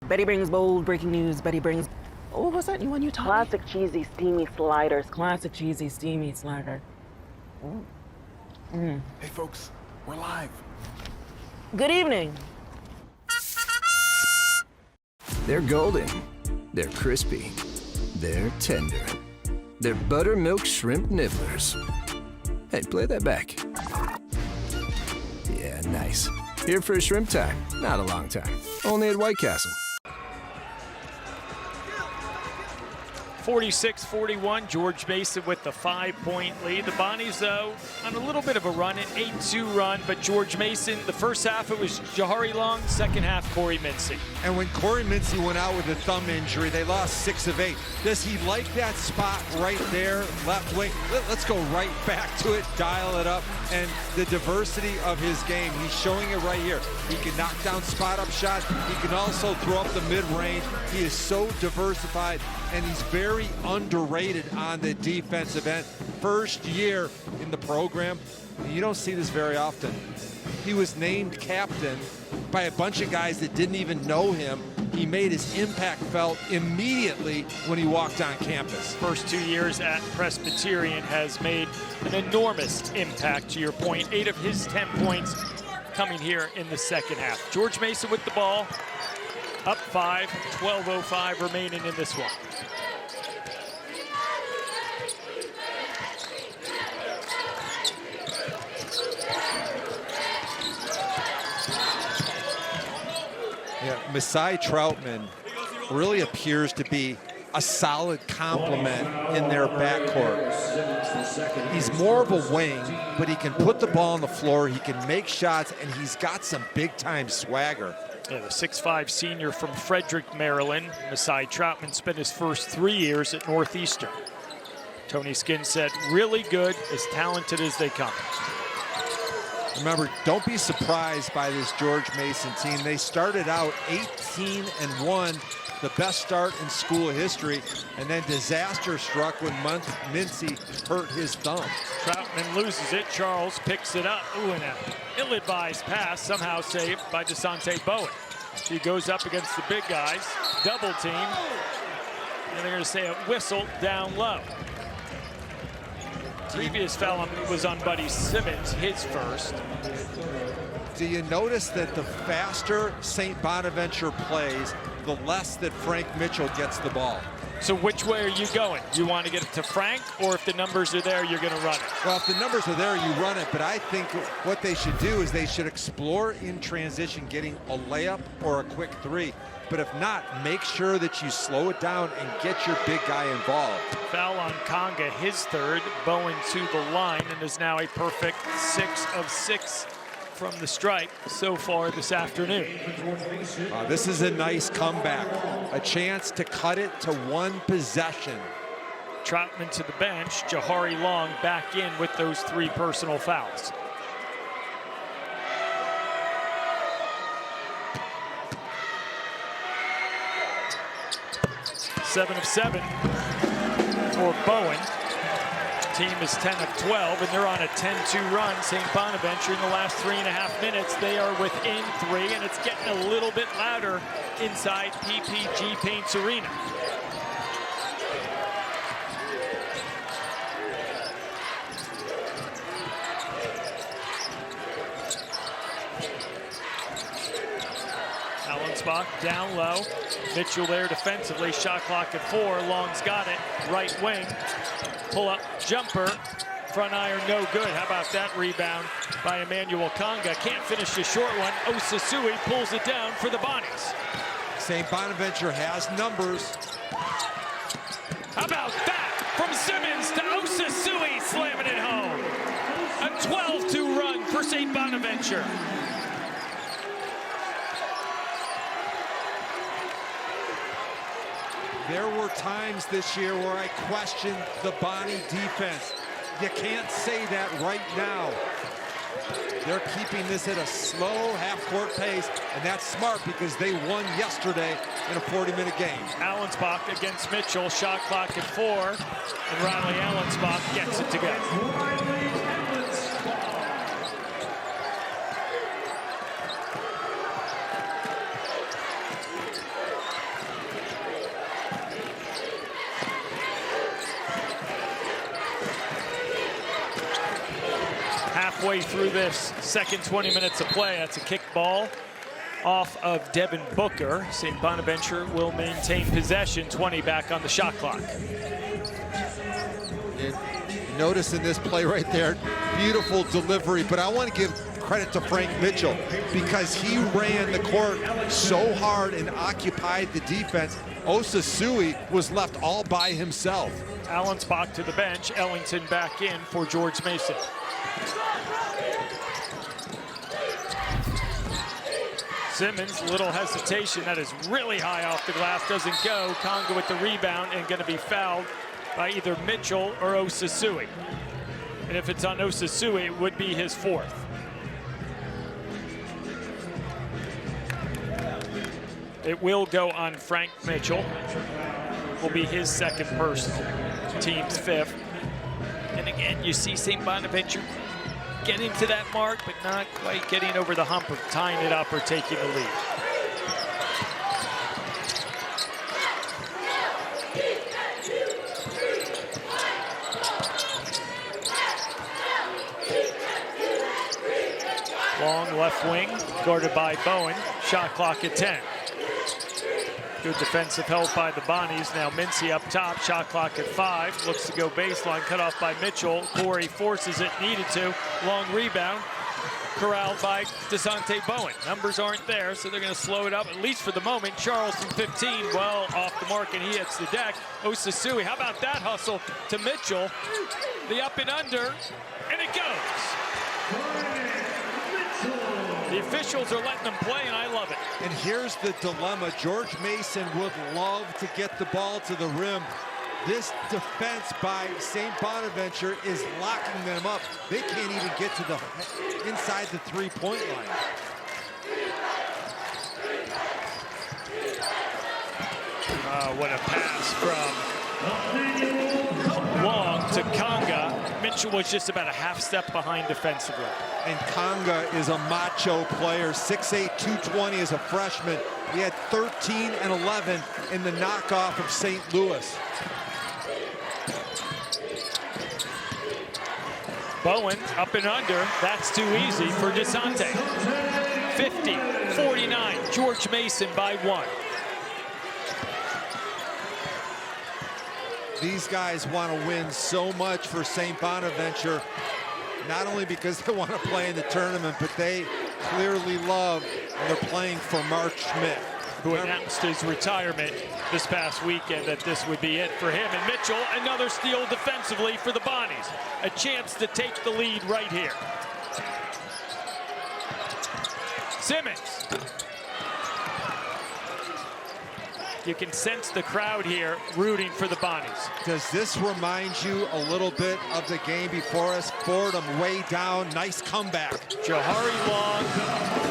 Betty brings bold breaking news. Betty brings... Oh, what's that new one you taught me? Classic cheesy steamy sliders. Classic cheesy steamy slider. Hey, folks, we're live. Good evening. They're golden. They're crispy. They're tender. They're buttermilk shrimp nibblers. Hey, play that back. Yeah, nice. Here for a shrimp time. Not a long time. Only at White Castle. 46-41, George Mason with the 5-point lead. The Bonnies, though, on a little bit of a run, an 8-2 run, but George Mason, the first half it was Jahari Long, second half Corey Mincy. And when Corey Mincy went out with a thumb injury, they lost 6 of 8. Does he like that spot right there, left wing? Let's go right back to it, dial it up, and the diversity of his game. He's showing it right here. He can knock down spot-up shots. He can also throw up the mid-range. He is so diversified, and he's very underrated on the defensive end. First year in the program, you don't see this very often. He was named captain by a bunch of guys that didn't even know him. He made his impact felt immediately when he walked on campus. First 2 years at Presbyterian has made an enormous impact, to your point. 8 of his 10 points coming here in the second half. George Mason with the ball, up 5, 12:05 remaining in this one. Yeah, Masai Troutman really appears to be a solid complement in their backcourt. He's more of a wing, but he can put the ball on the floor, he can make shots, and he's got some big-time swagger. Yeah, the 6'5" senior from Frederick, Maryland. Masai Troutman spent his first 3 years at Northeastern. Tony Skinn said, really good, as talented as they come. Remember, don't be surprised by this George Mason team. They started out 18-1, the best start in school history, and then disaster struck when Mincy hurt his thumb. Troutman loses it. Charles picks it up. Ooh, and an ill-advised pass, somehow saved by DeSante Bowen. He goes up against the big guys, double team, and they're going to say a whistle down low. Previous foul was on Buddy Simmons, his first. Do you notice that the faster St. Bonaventure plays, the less that Frank Mitchell gets the ball? So which way are you going? You want to get it to Frank, or if the numbers are there, you're going to run it? Well, if the numbers are there, you run it, but I think what they should do is they should explore in transition getting a layup or a quick 3. But if not, make sure that you slow it down and get your big guy involved. Foul on Conga, his third. Bowen to the line, and is now a perfect 6 of 6 from the stripe so far this afternoon. This is a nice comeback. A chance to cut it to 1 possession Troutman to the bench. Jahari Long back in with those 3 personal fouls. Seven of 7 for Bowen. Team is 10 of 12, and they're on a 10-2 run. St. Bonaventure in the last 3.5 minutes, they are within 3, and it's getting a little bit louder inside PPG Paints Arena. Allensbach down low. Mitchell there defensively. Shot clock at 4. Long's got it. Right wing. Pull up jumper. Front iron no good. How about that rebound by Emmanuel Conga? Can't finish the short one. Osasui pulls it down for the Bonnies. St. Bonaventure has numbers. How about that? From Simmons to Osasui slamming it home. A 12-2 run for St. Bonaventure. There were times this year where I questioned the Bonnie defense. You can't say that right now. They're keeping this at a slow half-court pace, and that's smart because they won yesterday in a 40-minute game. Allensbach against Mitchell, shot clock at 4, and Riley Allensbach gets it together. Halfway through this second 20 minutes of play, that's a kick ball off of Devin Booker. St. Bonaventure will maintain possession, 20 back on the shot clock. Notice in this play right there, beautiful delivery, but I want to give credit to Frank Mitchell because he ran the court so hard and occupied the defense. Osasui was left all by himself. Allensbach to the bench, Ellington back in for George Mason. Simmons, little hesitation. That is really high off the glass, doesn't go. Conga with the rebound and going to be fouled by either Mitchell or Osasui. And if it's on Osasui, it would be his 4th. It will go on Frank Mitchell. Will be his 2nd personal, team's 5th. And again, you see St. Bonaventure getting to that mark, but not quite getting over the hump of tying it up or taking the lead. Long left wing, guarded by Bowen. Shot clock at 10. Good defensive help by the Bonnies. Now Mincy up top, shot clock at 5. Looks to go baseline, cut off by Mitchell. Corey forces it, needed to. Long rebound, corralled by DeSante Bowen. Numbers aren't there, so they're gonna slow it up, at least for the moment. Charles from 15, well off the mark, and he hits the deck. Osasui, how about that hustle to Mitchell? The up and under, and it goes. The officials are letting them play, and I love it. And here's the dilemma. George Mason would love to get the ball to the rim. This defense by St. Bonaventure is locking them up. They can't even get to the inside the 3-point line. What a pass from Long to Conga. Mitchell was just about a half step behind defensively. And Conga is a macho player, 6'8", 220 as a freshman. He had 13 and 11 in the knockoff of St. Louis. Bowen up and under. That's too easy for DeSante. 50-49. George Mason by 1. These guys want to win so much for St. Bonaventure, not only because they want to play in the tournament, but they clearly love and they're playing for Mark Schmidt, who announced his retirement this past weekend, that this would be it for him. And Mitchell, another steal defensively for the Bonnies. A chance to take the lead right here. Simmons. You can sense the crowd here rooting for the Bonnies. Does this remind you a little bit of the game before us? Fordham way down, nice comeback. Jahari Long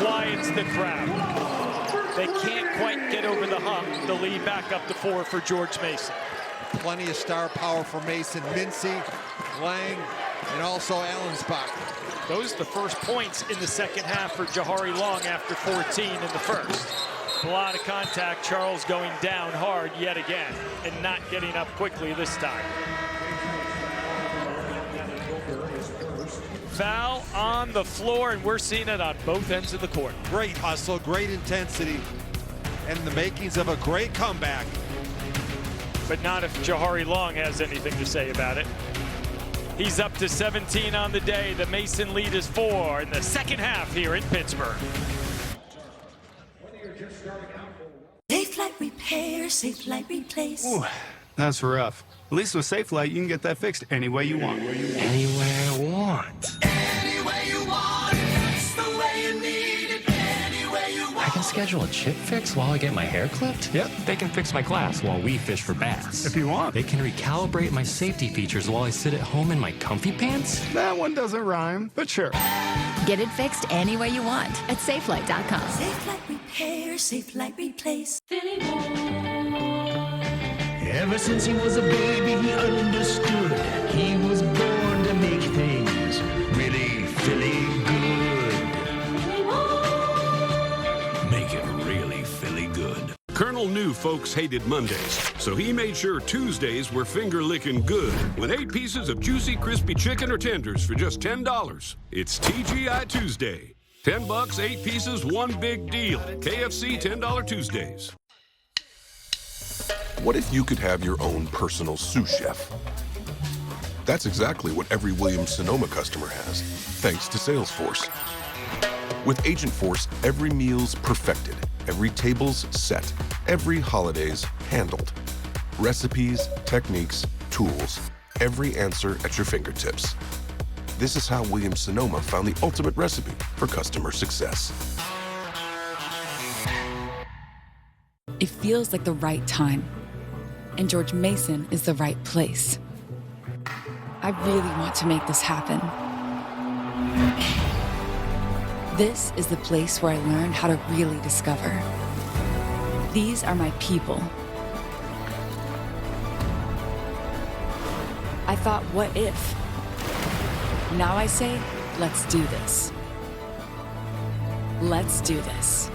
quiets the crowd. They can't quite get over the hump. The lead back up to 4 for George Mason. Plenty of star power for Mason. Mincy, Lang, and also Allensbach. Those are the first points in the second half for Jahari Long after 14 in the first. A lot of contact. Charles going down hard yet again and not getting up quickly this time. Foul on the floor, and we're seeing it on both ends of the court. Great hustle, great intensity, and the makings of a great comeback. But not if Jahari Long has anything to say about it. He's up to 17 on the day. The Mason lead is 4 in the second half here in Pittsburgh. Safe Light Repair, Safe Light Replace. Ooh, that's rough. At least with Safe Light, you can get that fixed any way you want. Anywhere I want. Any way you want it, that's the way you need it. Any way you want I can schedule a chip fix while I get my hair clipped? Yep. They can fix my glass while we fish for bass. If you want. They can recalibrate my safety features while I sit at home in my comfy pants? That one doesn't rhyme, but sure. Get it fixed any way you want at SafeLight.com. Safe Light Repair, Safe Light Replace. Ever since he was a baby, he understood. He was born to make things really, really good. Make it really Philly good. Colonel knew folks hated Mondays, so he made sure Tuesdays were finger-licking good with 8 pieces of juicy, crispy chicken or tenders for just $10. It's TGI Tuesday. $10, 8 pieces, one big deal. KFC $10 Tuesdays. What if you could have your own personal sous chef? That's exactly what every Williams-Sonoma customer has, thanks to Salesforce. With Agentforce, every meal's perfected, every table's set, every holiday's handled. Recipes, techniques, tools, every answer at your fingertips. This is how Williams-Sonoma found the ultimate recipe for customer success. It feels like the right time, and George Mason is the right place. I really want to make this happen. This is the place where I learned how to really discover. These are my people. I thought, what if? Now I say, let's do this. Let's do this.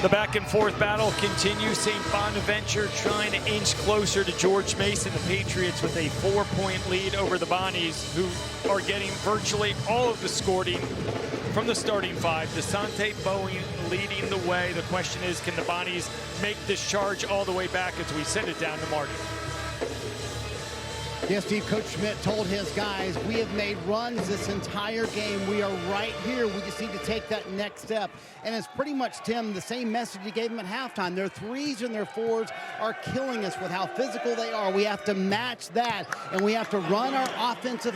The back and forth battle continues. St. Bonaventure trying to inch closer to George Mason. The Patriots with a 4-point lead over the Bonnies, who are getting virtually all of the scoring from the starting 5. Desante Bowen leading the way. The question is, can the Bonnies make this charge all the way back as we send it down to Marty? Yes, Steve, Coach Schmidt told his guys, we have made runs this entire game. We are right here. We just need to take that next step. And it's pretty much, Tim, the same message he gave them at halftime. Their 3s and their 4s are killing us with how physical they are. We have to match that, and we have to run our offensive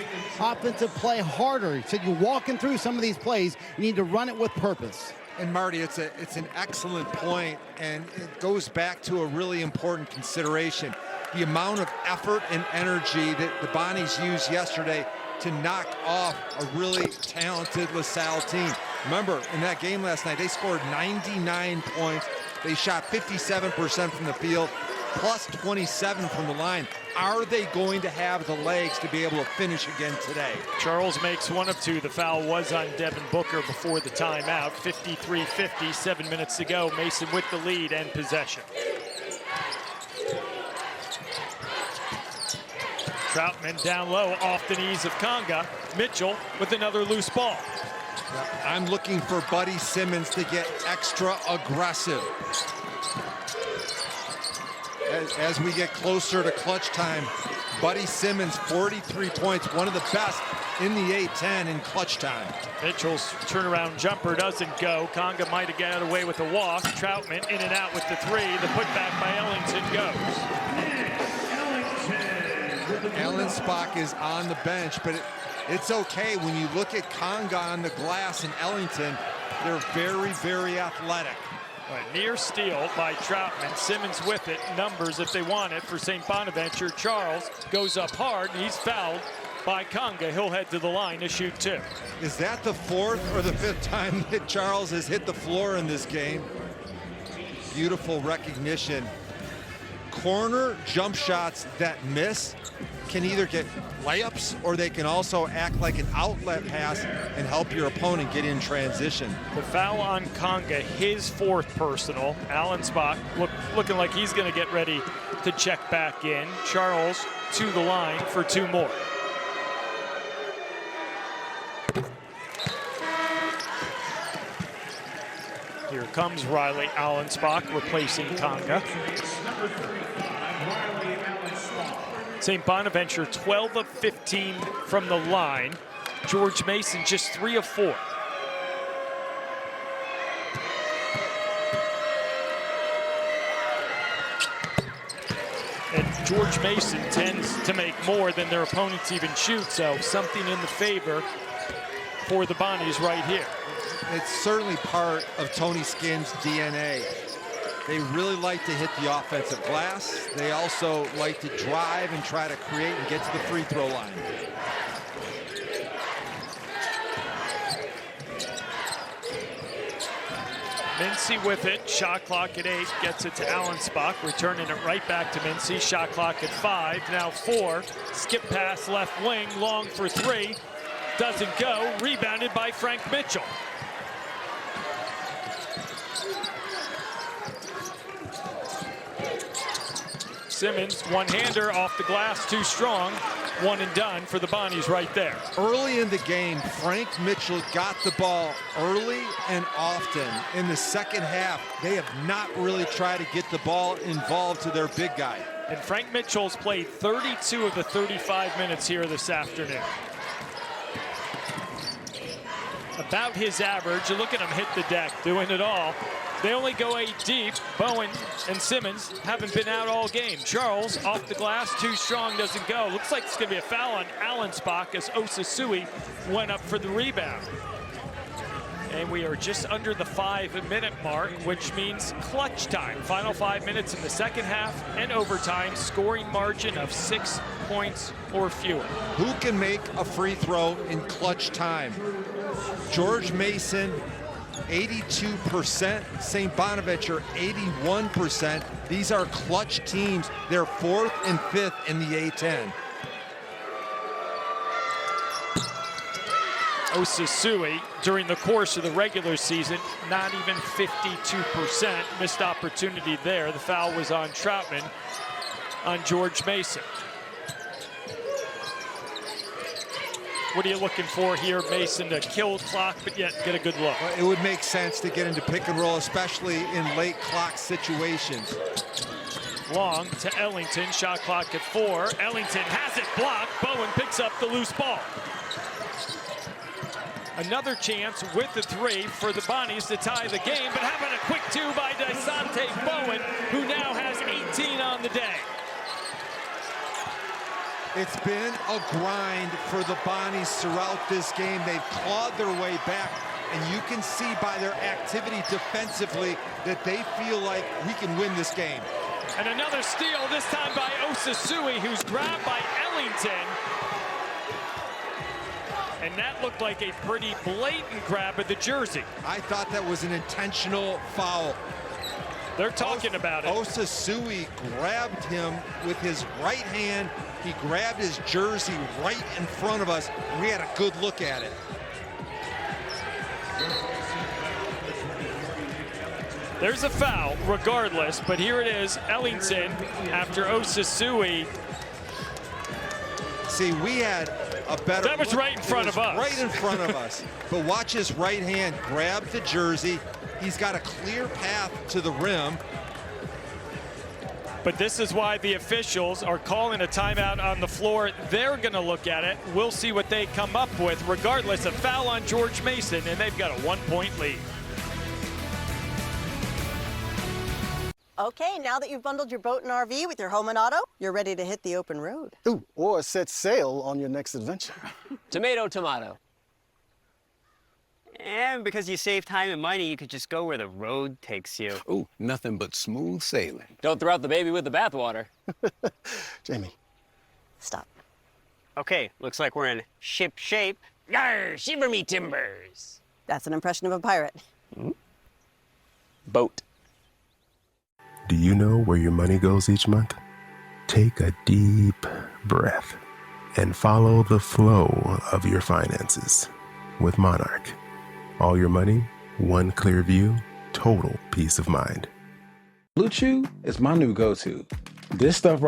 play harder. He said, you're walking through some of these plays, you need to run it with purpose. And Marty, it's an excellent point, and it goes back to a really important consideration. The amount of effort and energy that the Bonnies used yesterday to knock off a really talented LaSalle team. Remember, in that game last night, they scored 99 points. They shot 57% from the field, plus 27 from the line. Are they going to have the legs to be able to finish again today? Charles makes 1 of 2. The foul was on Devin Booker before the timeout. 53-50, 7 minutes to go. Mason with the lead and possession. Troutman down low off the knees of Conga. Mitchell with another loose ball. I'm looking for Buddy Simmons to get extra aggressive. As we get closer to clutch time, Buddy Simmons, 43 points, one of the best in the A10 in clutch time. Mitchell's turnaround jumper doesn't go. Conga might have got away with a walk. Troutman in and out with the 3. The putback by Ellington goes. Allensbach is on the bench, but It's okay. When you look at Conga on the glass in Ellington, they're very, very athletic. Right, near steal by Troutman. Simmons with it. Numbers if they want it for St. Bonaventure. Charles goes up hard. He's fouled by Conga. He'll head to the line to shoot 2. Is that the 4th or the 5th time that Charles has hit the floor in this game? Beautiful recognition. Corner jump shots that miss can either get layups or they can also act like an outlet pass and help your opponent get in transition. The foul on Conga, his 4th personal. Allensbach looking like he's going to get ready to check back in. Charles to the line for 2 more. Here comes Riley Allensbach replacing Conga. St. Bonaventure 12 of 15 from the line. George Mason just 3 of 4. And George Mason tends to make more than their opponents even shoot, so something in the favor for the Bonnies right here. It's certainly part of Tony Skinn's DNA. They really like to hit the offensive glass. They also like to drive and try to create and get to the free throw line. Mincy with it, shot clock at 8, gets it to Allensbach, returning it right back to Mincy, shot clock at 5, now 4, skip pass left wing, long for 3, doesn't go, rebounded by Frank Mitchell. Simmons, one-hander off the glass, too strong. 1 and done for the Bonnies right there. Early in the game, Frank Mitchell got the ball early and often. In the second half, they have not really tried to get the ball involved to their big guy. And Frank Mitchell's played 32 of the 35 minutes here this afternoon. About his average. You look at him hit the deck, doing it all. They only go 8 deep. Bowen and Simmons haven't been out all game. Charles off the glass, too strong, doesn't go. Looks like it's going to be a foul on Allensbach as Osasui went up for the rebound. And we are just under the 5-minute mark, which means clutch time. Final 5 minutes in the second half and overtime, scoring margin of 6 points or fewer. Who can make a free throw in clutch time? George Mason, 82%, St. Bonaventure 81%. These are clutch teams. They're 4th and 5th in the A10. Osasui, during the course of the regular season, not even 52%. Missed opportunity there. The foul was on Troutman on George Mason. What are you looking for here, Mason, to kill clock, but yet get a good look? It would make sense to get into pick and roll, especially in late clock situations. Long to Ellington, shot clock at 4. Ellington has it blocked. Bowen picks up the loose ball. Another chance with the 3 for the Bonnies to tie the game, but having a quick 2 by Dysante Bowen, who now has 18 on the day. It's been a grind for the Bonnies throughout this game. They've clawed their way back, and you can see by their activity defensively that they feel like we can win this game. And another steal, this time by Osasui, who's grabbed by Ellington. And that looked like a pretty blatant grab of the jersey. I thought that was an intentional foul. They're talking about it. Osasui grabbed him with his right hand. He grabbed his jersey right in front of us, and we had a good look at it. There's a foul, regardless, but here it is, Ellington, after Osasui. See, we had a better... That was right in front of us. Right in front of us. But watch his right hand grab the jersey. He's got a clear path to the rim. But this is why the officials are calling a timeout on the floor. They're going to look at it. We'll see what they come up with. Regardless, a foul on George Mason, and they've got a 1-point lead. Okay, now that you've bundled your boat and RV with your home and auto, you're ready to hit the open road. Ooh, or set sail on your next adventure. Tomato, tomato. And because you save time and money, you could just go where the road takes you. Ooh, nothing but smooth sailing. Don't throw out the baby with the bathwater. Jamie. Stop. Okay, looks like we're in ship shape. Yarr, shiver me timbers. That's an impression of a pirate. Boat. Do you know where your money goes each month? Take a deep breath and follow the flow of your finances with Monarch. All your money, one clear view, total peace of mind. Blue Chew is my new go-to. This stuff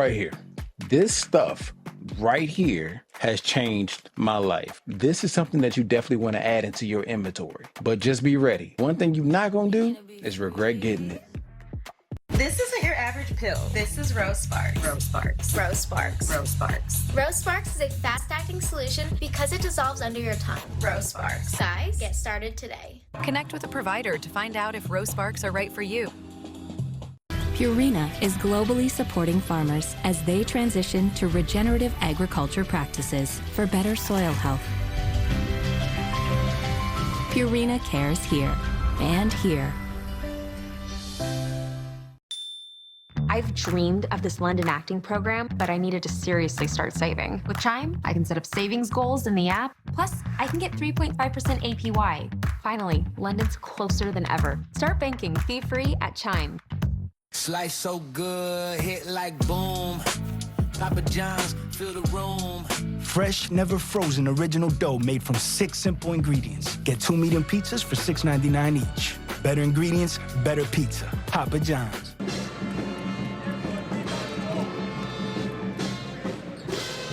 right here has changed my life. This is something that you definitely want to add into your inventory. But just be ready. One thing you're not going to do is regret getting it. This isn't your average pill. This is Rose Sparks. Rose Sparks. Rose Sparks. Rose Sparks. Rose Sparks is a fast-acting solution because it dissolves under your tongue. Rose Sparks. Guys, get started today. Connect with a provider to find out if Rose Sparks are right for you. Purina is globally supporting farmers as they transition to regenerative agriculture practices for better soil health. Purina cares here and here. I've dreamed of this London acting program, but I needed to seriously start saving. With Chime, I can set up savings goals in the app. Plus, I can get 3.5% APY. Finally, London's closer than ever. Start banking fee-free at Chime. Slice so good, hit like boom. Papa John's, fill the room. Fresh, never frozen, original dough made from 6 simple ingredients. Get 2 medium pizzas for $6.99 each. Better ingredients, better pizza. Papa John's.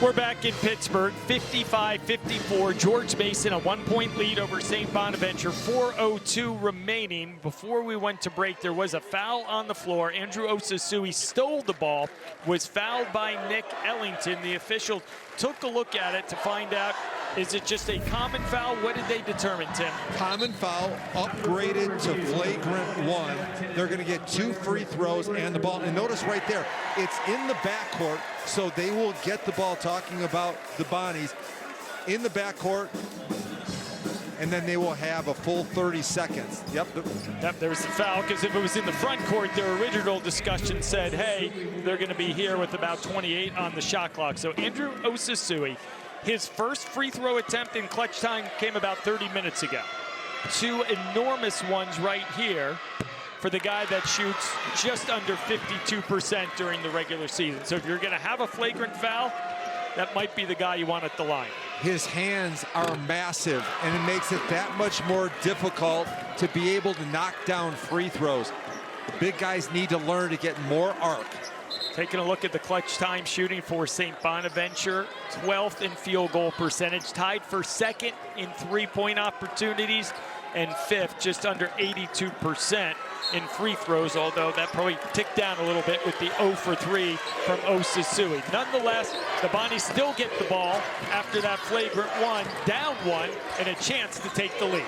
We're back in Pittsburgh, 55-54. George Mason, a 1-point lead over St. Bonaventure, 4:02 remaining. Before we went to break, there was a foul on the floor. Andrew Osasui stole the ball, was fouled by Nick Ellington. The official took a look at it to find out, is it just a common foul? What did they determine, Tim? Common foul upgraded to flagrant 1. They're going to get 2 free throws and the ball. And notice right there, it's in the backcourt, so they will get the ball, talking about the Bonnies, in the backcourt, and then they will have a full 30 seconds. Yep, there was the foul, because if it was in the front court, their original discussion said, hey, they're going to be here with about 28 on the shot clock. So Andrew Osasui, his first free throw attempt in clutch time came about 30 minutes ago. 2 enormous ones right here for the guy that shoots just under 52% during the regular season. So if you're going to have a flagrant foul, that might be the guy you want at the line. His hands are massive, and it makes it that much more difficult to be able to knock down free throws. Big guys need to learn to get more arc. Taking a look at the clutch time shooting for St. Bonaventure, 12th in field goal percentage, tied for 2nd in 3-point opportunities, and 5th, just under 82% in free throws, although that probably ticked down a little bit with the 0 for 3 from Osasui. Nonetheless, the Bonnies still get the ball after that flagrant 1, down 1, and a chance to take the lead.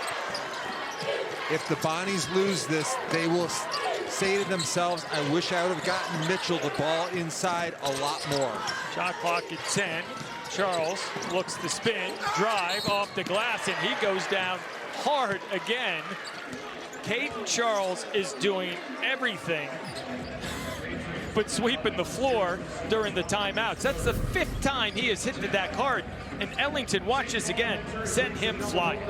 If the Bonnies lose this, they will say to themselves, I wish I would have gotten Mitchell the ball inside a lot more. Shot clock at 10. Charles looks to spin, drive off the glass, and he goes down hard again. Caden Charles is doing everything but sweeping the floor during the timeouts. That's the 5th time he has hit the deck hard. And Ellington, watch this again, sent him flying.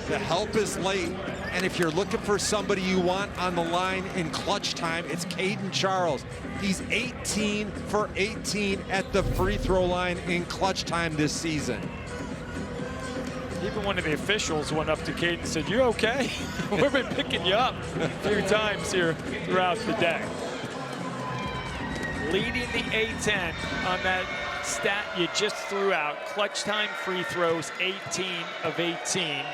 The help is late, and if you're looking for somebody you want on the line in clutch time, it's Caden Charles. He's 18 for 18 at the free throw line in clutch time this season. Even one of the officials went up to Caden and said, you okay? We've been picking you up a few times here throughout the day. Leading the A10 on that stat you just threw out. Clutch time free throws, 18 of 18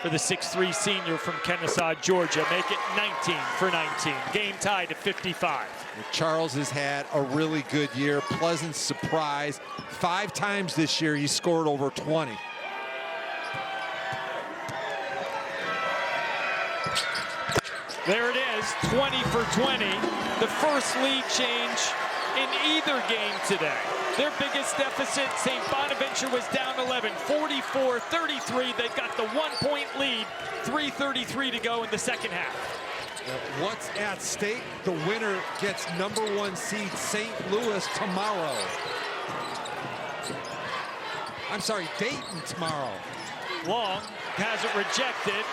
for the 6'3" senior from Kennesaw, Georgia. Make it 19 for 19. Game tied at 55. Charles has had a really good year, pleasant surprise. 5 times this year he scored over 20. There it is, 20 for 20. The first lead change in either game today. Their biggest deficit, St. Bonaventure was down 11, 44-33. They've got the 1-point lead, 3:33 to go in the second half. What's at stake? The winner gets #1 seed St. Louis tomorrow. I'm sorry, Dayton tomorrow. Long has it rejected.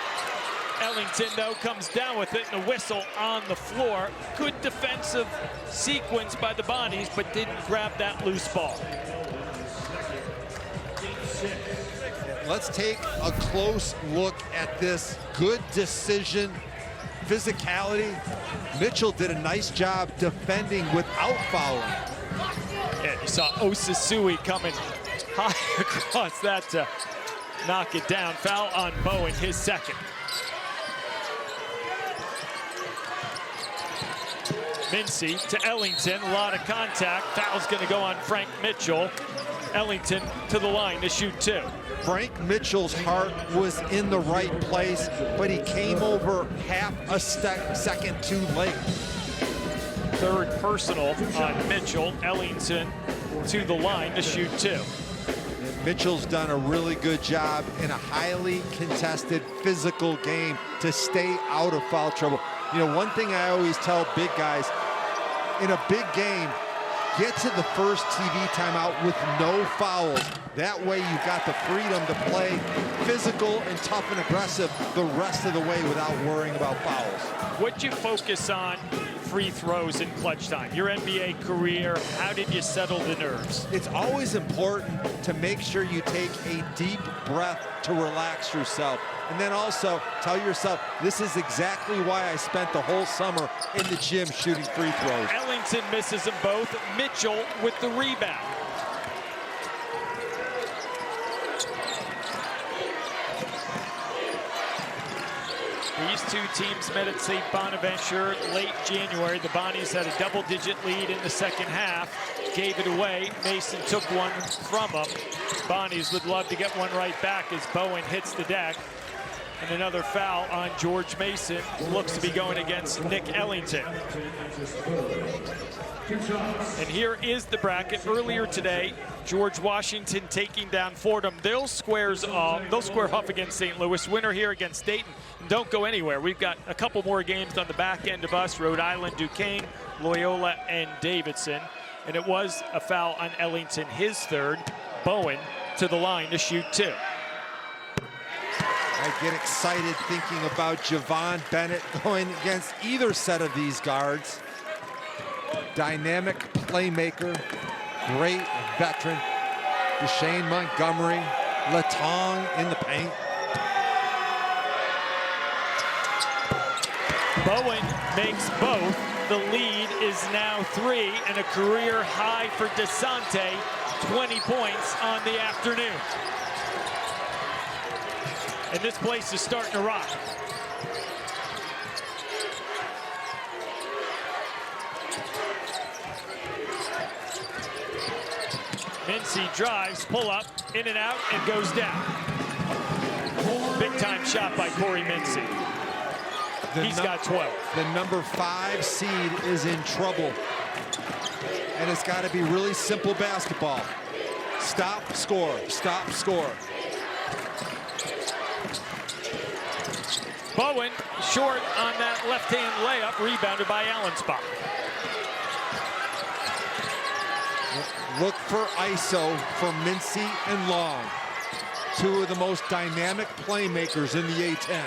Ellington, though, comes down with it, and a whistle on the floor. Good defensive sequence by the Bonnies, but didn't grab that loose ball. Let's take a close look at this. Good decision, physicality. Mitchell did a nice job defending without fouling. Yeah, you saw Osasui coming high across that to knock it down. Foul on Bowen, his second. Mincy to Ellington, a lot of contact. Foul's going to go on Frank Mitchell. Ellington to the line to shoot 2. Frank Mitchell's heart was in the right place, but he came over half a second too late. Third personal on Mitchell. Ellington to the line to shoot 2. Mitchell's done a really good job in a highly contested physical game to stay out of foul trouble. You know, one thing I always tell big guys, in a big game, get to the first TV timeout with no fouls. That way you've got the freedom to play physical and tough and aggressive the rest of the way without worrying about fouls. What'd you focus on free throws in clutch time? Your NBA career, how did you settle the nerves? It's always important to make sure you take a deep breath to relax yourself. And then also tell yourself, this is exactly why I spent the whole summer in the gym shooting free throws. Ellington misses them both. Mitchell with the rebound. These two teams met at St. Bonaventure late January. The Bonnies had a double-digit lead in the second half, gave it away. Mason took one from them. Bonnies would love to get one right back as Bowen hits the deck. And another foul on George Mason. Looks to be going against Nick Ellington. And here is the bracket. Earlier today, George Washington taking down Fordham. They'll square off against St. Louis. Winner here against Dayton. And don't go anywhere. We've got a couple more games on the back end of us. Rhode Island, Duquesne, Loyola, and Davidson. And it was a foul on Ellington, his third. Bowen to the line to shoot 2. I get excited thinking about Javon Bennett going against either set of these guards. Dynamic playmaker, great veteran. Deshane Montgomery, Latong in the paint. Bowen makes both. The lead is now 3 and a career high for DeSante, 20 points on the afternoon. And this place is starting to rock. Mincy drives, pull up, in and out, and goes down. Big time shot by Corey Mincy. He's got 12. The #5 seed is in trouble. And it's got to be really simple basketball. Stop, score, stop, score. Bowen short on that left-hand layup, rebounded by Allensbach. Look for ISO for Mincy and Long. Two of the most dynamic playmakers in the A10.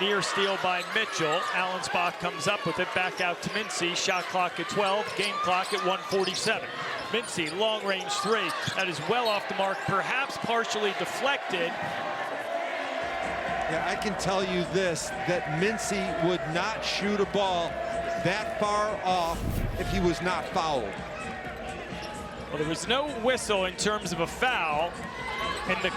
Near steal by Mitchell. Allensbach comes up with it, back out to Mincy. Shot clock at 12, game clock at 1:47. Mincy, long range 3. That is well off the mark, perhaps partially deflected. Yeah, I can tell you this, that Mincy would not shoot a ball that far off if he was not fouled. Well, there was no whistle in terms of a foul. And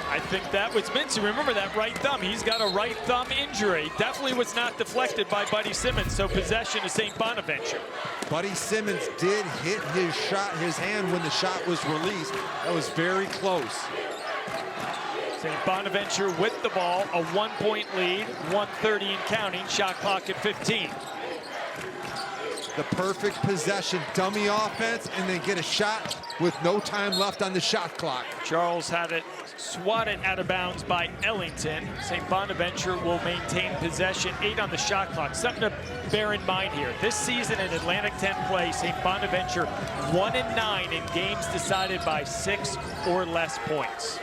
I think that was Mincy. Remember that right thumb. He's got a right thumb injury. Definitely was not deflected by Buddy Simmons, so possession of St. Bonaventure. Buddy Simmons did hit his shot, his hand when the shot was released. That was very close. St. Bonaventure with the ball, a 1-point lead, 1:30 and counting, shot clock at 15. The perfect possession, dummy offense, and then get a shot with no time left on the shot clock. Charles had it swatted out of bounds by Ellington. St. Bonaventure will maintain possession, 8 on the shot clock. Something to bear in mind here. This season in Atlantic 10 play, St. Bonaventure 1-9 in games decided by 6 or less points.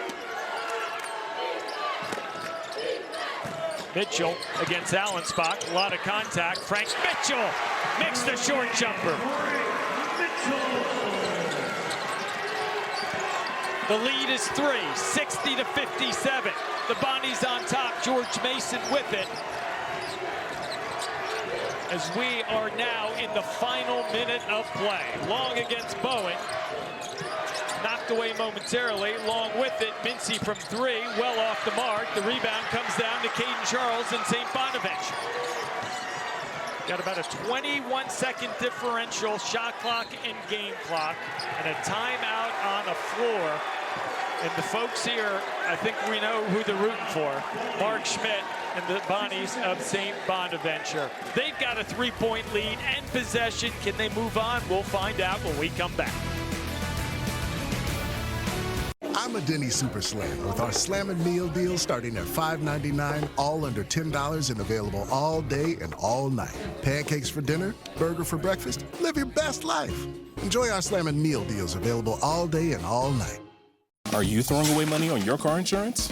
Mitchell against Allensbach, a lot of contact. Frank Mitchell makes the short jumper. The lead is 3, 60-57. The Bonnies on top, George Mason with it. As we are now in the final minute of play. Long against Bowen. Knocked away momentarily. Long with it. Mincy from 3, well off the mark. The rebound comes down to Caden Charles and St. Bonaventure. Got about a 21-second differential, shot clock and game clock, and a timeout on the floor. And the folks here, I think we know who they're rooting for. Mark Schmidt and the Bonnies of St. Bonaventure. They've got a 3-point lead and possession. Can they move on? We'll find out when we come back. I'm a Denny Super Slam with our Slammin' Meal Deal starting at $5.99, all under $10 and available all day and all night. Pancakes for dinner, burger for breakfast, live your best life. Enjoy our Slammin' Meal Deals available all day and all night. Are you throwing away money on your car insurance?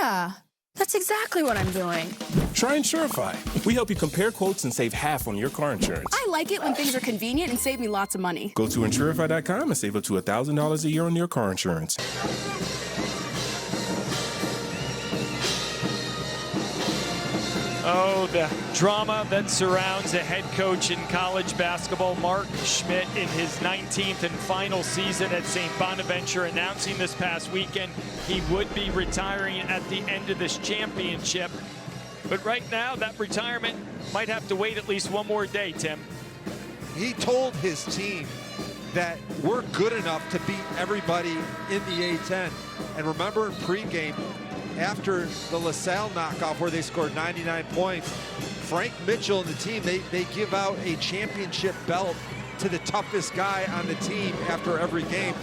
Yeah, that's exactly what I'm doing. Try Insurify. We help you compare quotes and save half on your car insurance. I like it when things are convenient and save me lots of money. Go to Insurify.com and save up to $1,000 a year on your car insurance. Oh, the drama that surrounds a head coach in college basketball. Mark Schmidt in his 19th and final season at St. Bonaventure, announcing this past weekend he would be retiring at the end of this championship. But right now, that retirement might have to wait at least one more day, Tim. He told his team that we're good enough to beat everybody in the A10. And remember in pregame, after the LaSalle knockoff where they scored 99 points, Frank Mitchell and the team, they give out a championship belt to the toughest guy on the team after every game.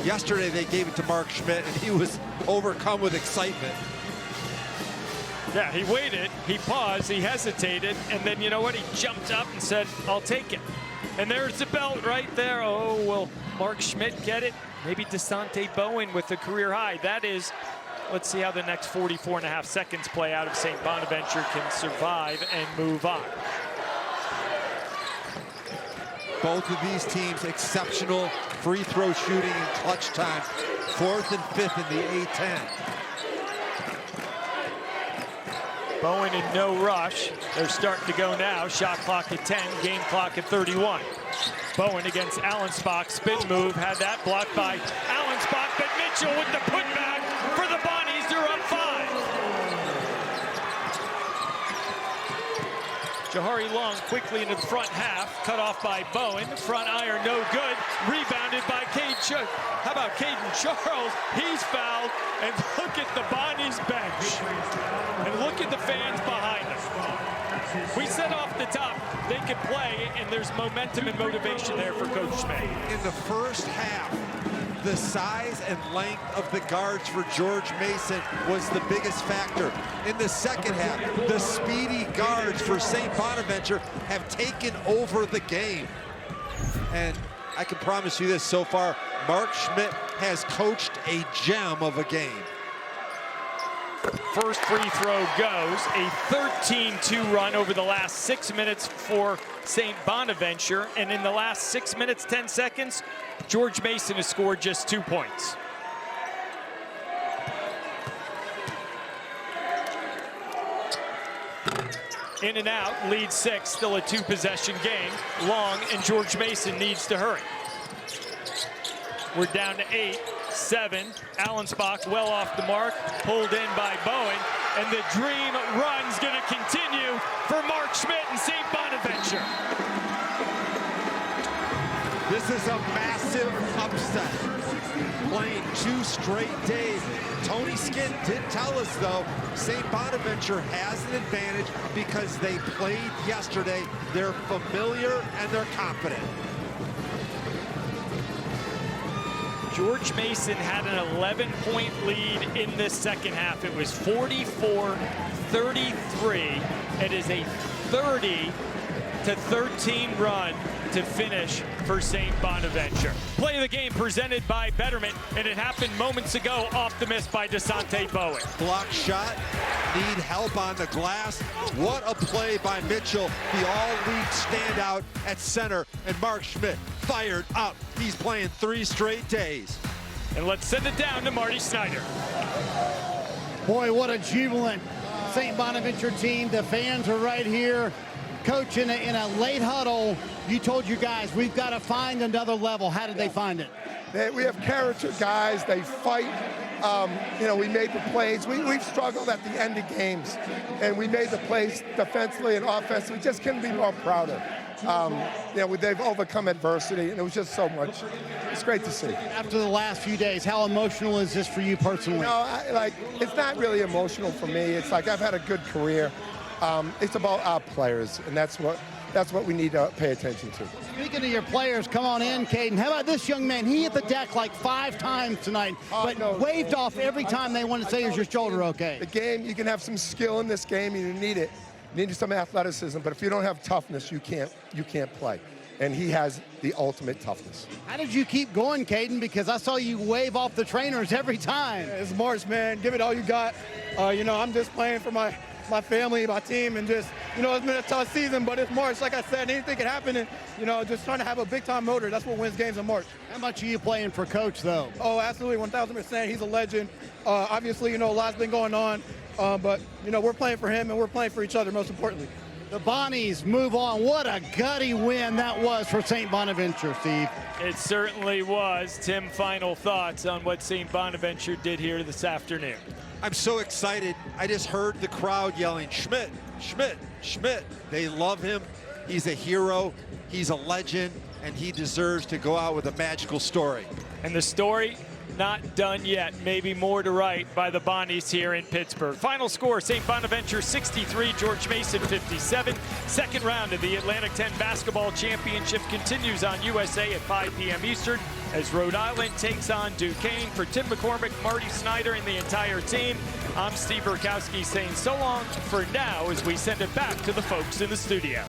Yesterday they gave it to Mark Schmidt and he was overcome with excitement. Yeah, he waited, he paused, he hesitated, and then you know what? He jumped up and said, I'll take it. And there's the belt right there. Oh, will Mark Schmidt get it? Maybe DeSante Bowen with a career high. That is, let's see how the next 44.5 seconds play out if St. Bonaventure can survive and move on. Both of these teams exceptional free throw shooting and clutch time. 4th and 5th in the A10. Bowen in no rush. They're starting to go now. Shot clock at 10, game clock at 31. Bowen against Allensbach, spin move, had that blocked by Allensbach, but Mitchell with the putback for the Bonnies. They're up 5. Jahari Long quickly into the front half, cut off by Bowen. Front iron, no good. Rebounded by Caden. How about Caden Charles? He's fouled. And look at the Bonnies bench. And look at the fans behind them. We said off the top, they can play, and there's momentum and motivation there for Coach Schmidt. In the first half, the size and length of the guards for George Mason was the biggest factor. In the second half, the speedy guards for St. Bonaventure have taken over the game. And I can promise you this, so far, Mark Schmidt has coached a gem of a game. First free throw goes. A 13-2 run over the last 6 minutes for St. Bonaventure. And in the last 6 minutes, 10 seconds, George Mason has scored just 2 points. In and out, lead 6, still a 2-possession game. Long, and George Mason needs to hurry. We're down to 8, 7. Allensbach well off the mark, pulled in by Bowen, and the dream run's going to continue for Mark Schmidt and St. Bonaventure. This is a massive upset. playing 2 straight days. Tony Skinn did tell us, though, St. Bonaventure has an advantage because they played yesterday. They're familiar and they're confident. George Mason had an 11-point lead in the second half. It was 44-33. It is a 30-13 run to finish for St. Bonaventure. Play of the game presented by Betterment, and it happened moments ago off the miss by DeSante Bowen. Block shot, need help on the glass. What a play by Mitchell, the all-league standout at center, and Mark Schmidt fired up. He's playing 3 straight days. And let's send it down to Marty Snyder. Boy, what a jubilant St. Bonaventure team. The fans are right here. Coach, in a late huddle, you told your guys, we've got to find another level. How did they find it? We have character guys. They fight. You know, we made the plays. We've struggled at the end of games, and we made the plays defensively and offensively. We just couldn't be more prouder. You know, they've overcome adversity, and it was just so much. It's great to see. After the last few days, how emotional is this for you personally? No, it's not really emotional for me. It's like I've had a good career. It's about our players, and that's what we need to pay attention to. Speaking of your players, come on in, Caden. How about this young man? He hit the deck like 5 times tonight, but waved off every time they wanted to say, is your shoulder okay? The game, you can have some skill in this game, you need it. You need some athleticism, but if you don't have toughness, you can't play. And he has the ultimate toughness. How did you keep going, Caden? Because I saw you wave off the trainers every time. Yeah, it's March, man. Give it all you got. You know, I'm just playing for my family, my team, and just, you know, it's been a tough season, but it's March. Like I said, anything can happen, and, you know, just trying to have a big-time motor. That's what wins games in March. How much are you playing for Coach, though? Oh, absolutely, 1,000%. He's a legend. Obviously, you know, a lot's been going on, but, you know, we're playing for him, and we're playing for each other, most importantly. The Bonnies move on. What a gutty win that was for St. Bonaventure, Steve. It certainly was. Tim, final thoughts on what St. Bonaventure did here this afternoon. I'm so excited. I just heard the crowd yelling, Schmidt, Schmidt, Schmidt. They love him. He's a hero. He's a legend, and he deserves to go out with a magical story. And the story not done yet. Maybe more to write by the Bonnies here in Pittsburgh. Final score, St. Bonaventure 63, George Mason 57. Second round of the Atlantic 10 Basketball Championship continues on USA at 5 p.m. Eastern as Rhode Island takes on Duquesne. For Tim McCormick, Marty Snyder, and the entire team, I'm Steve Burkowski saying so long for now as we send it back to the folks in the studio.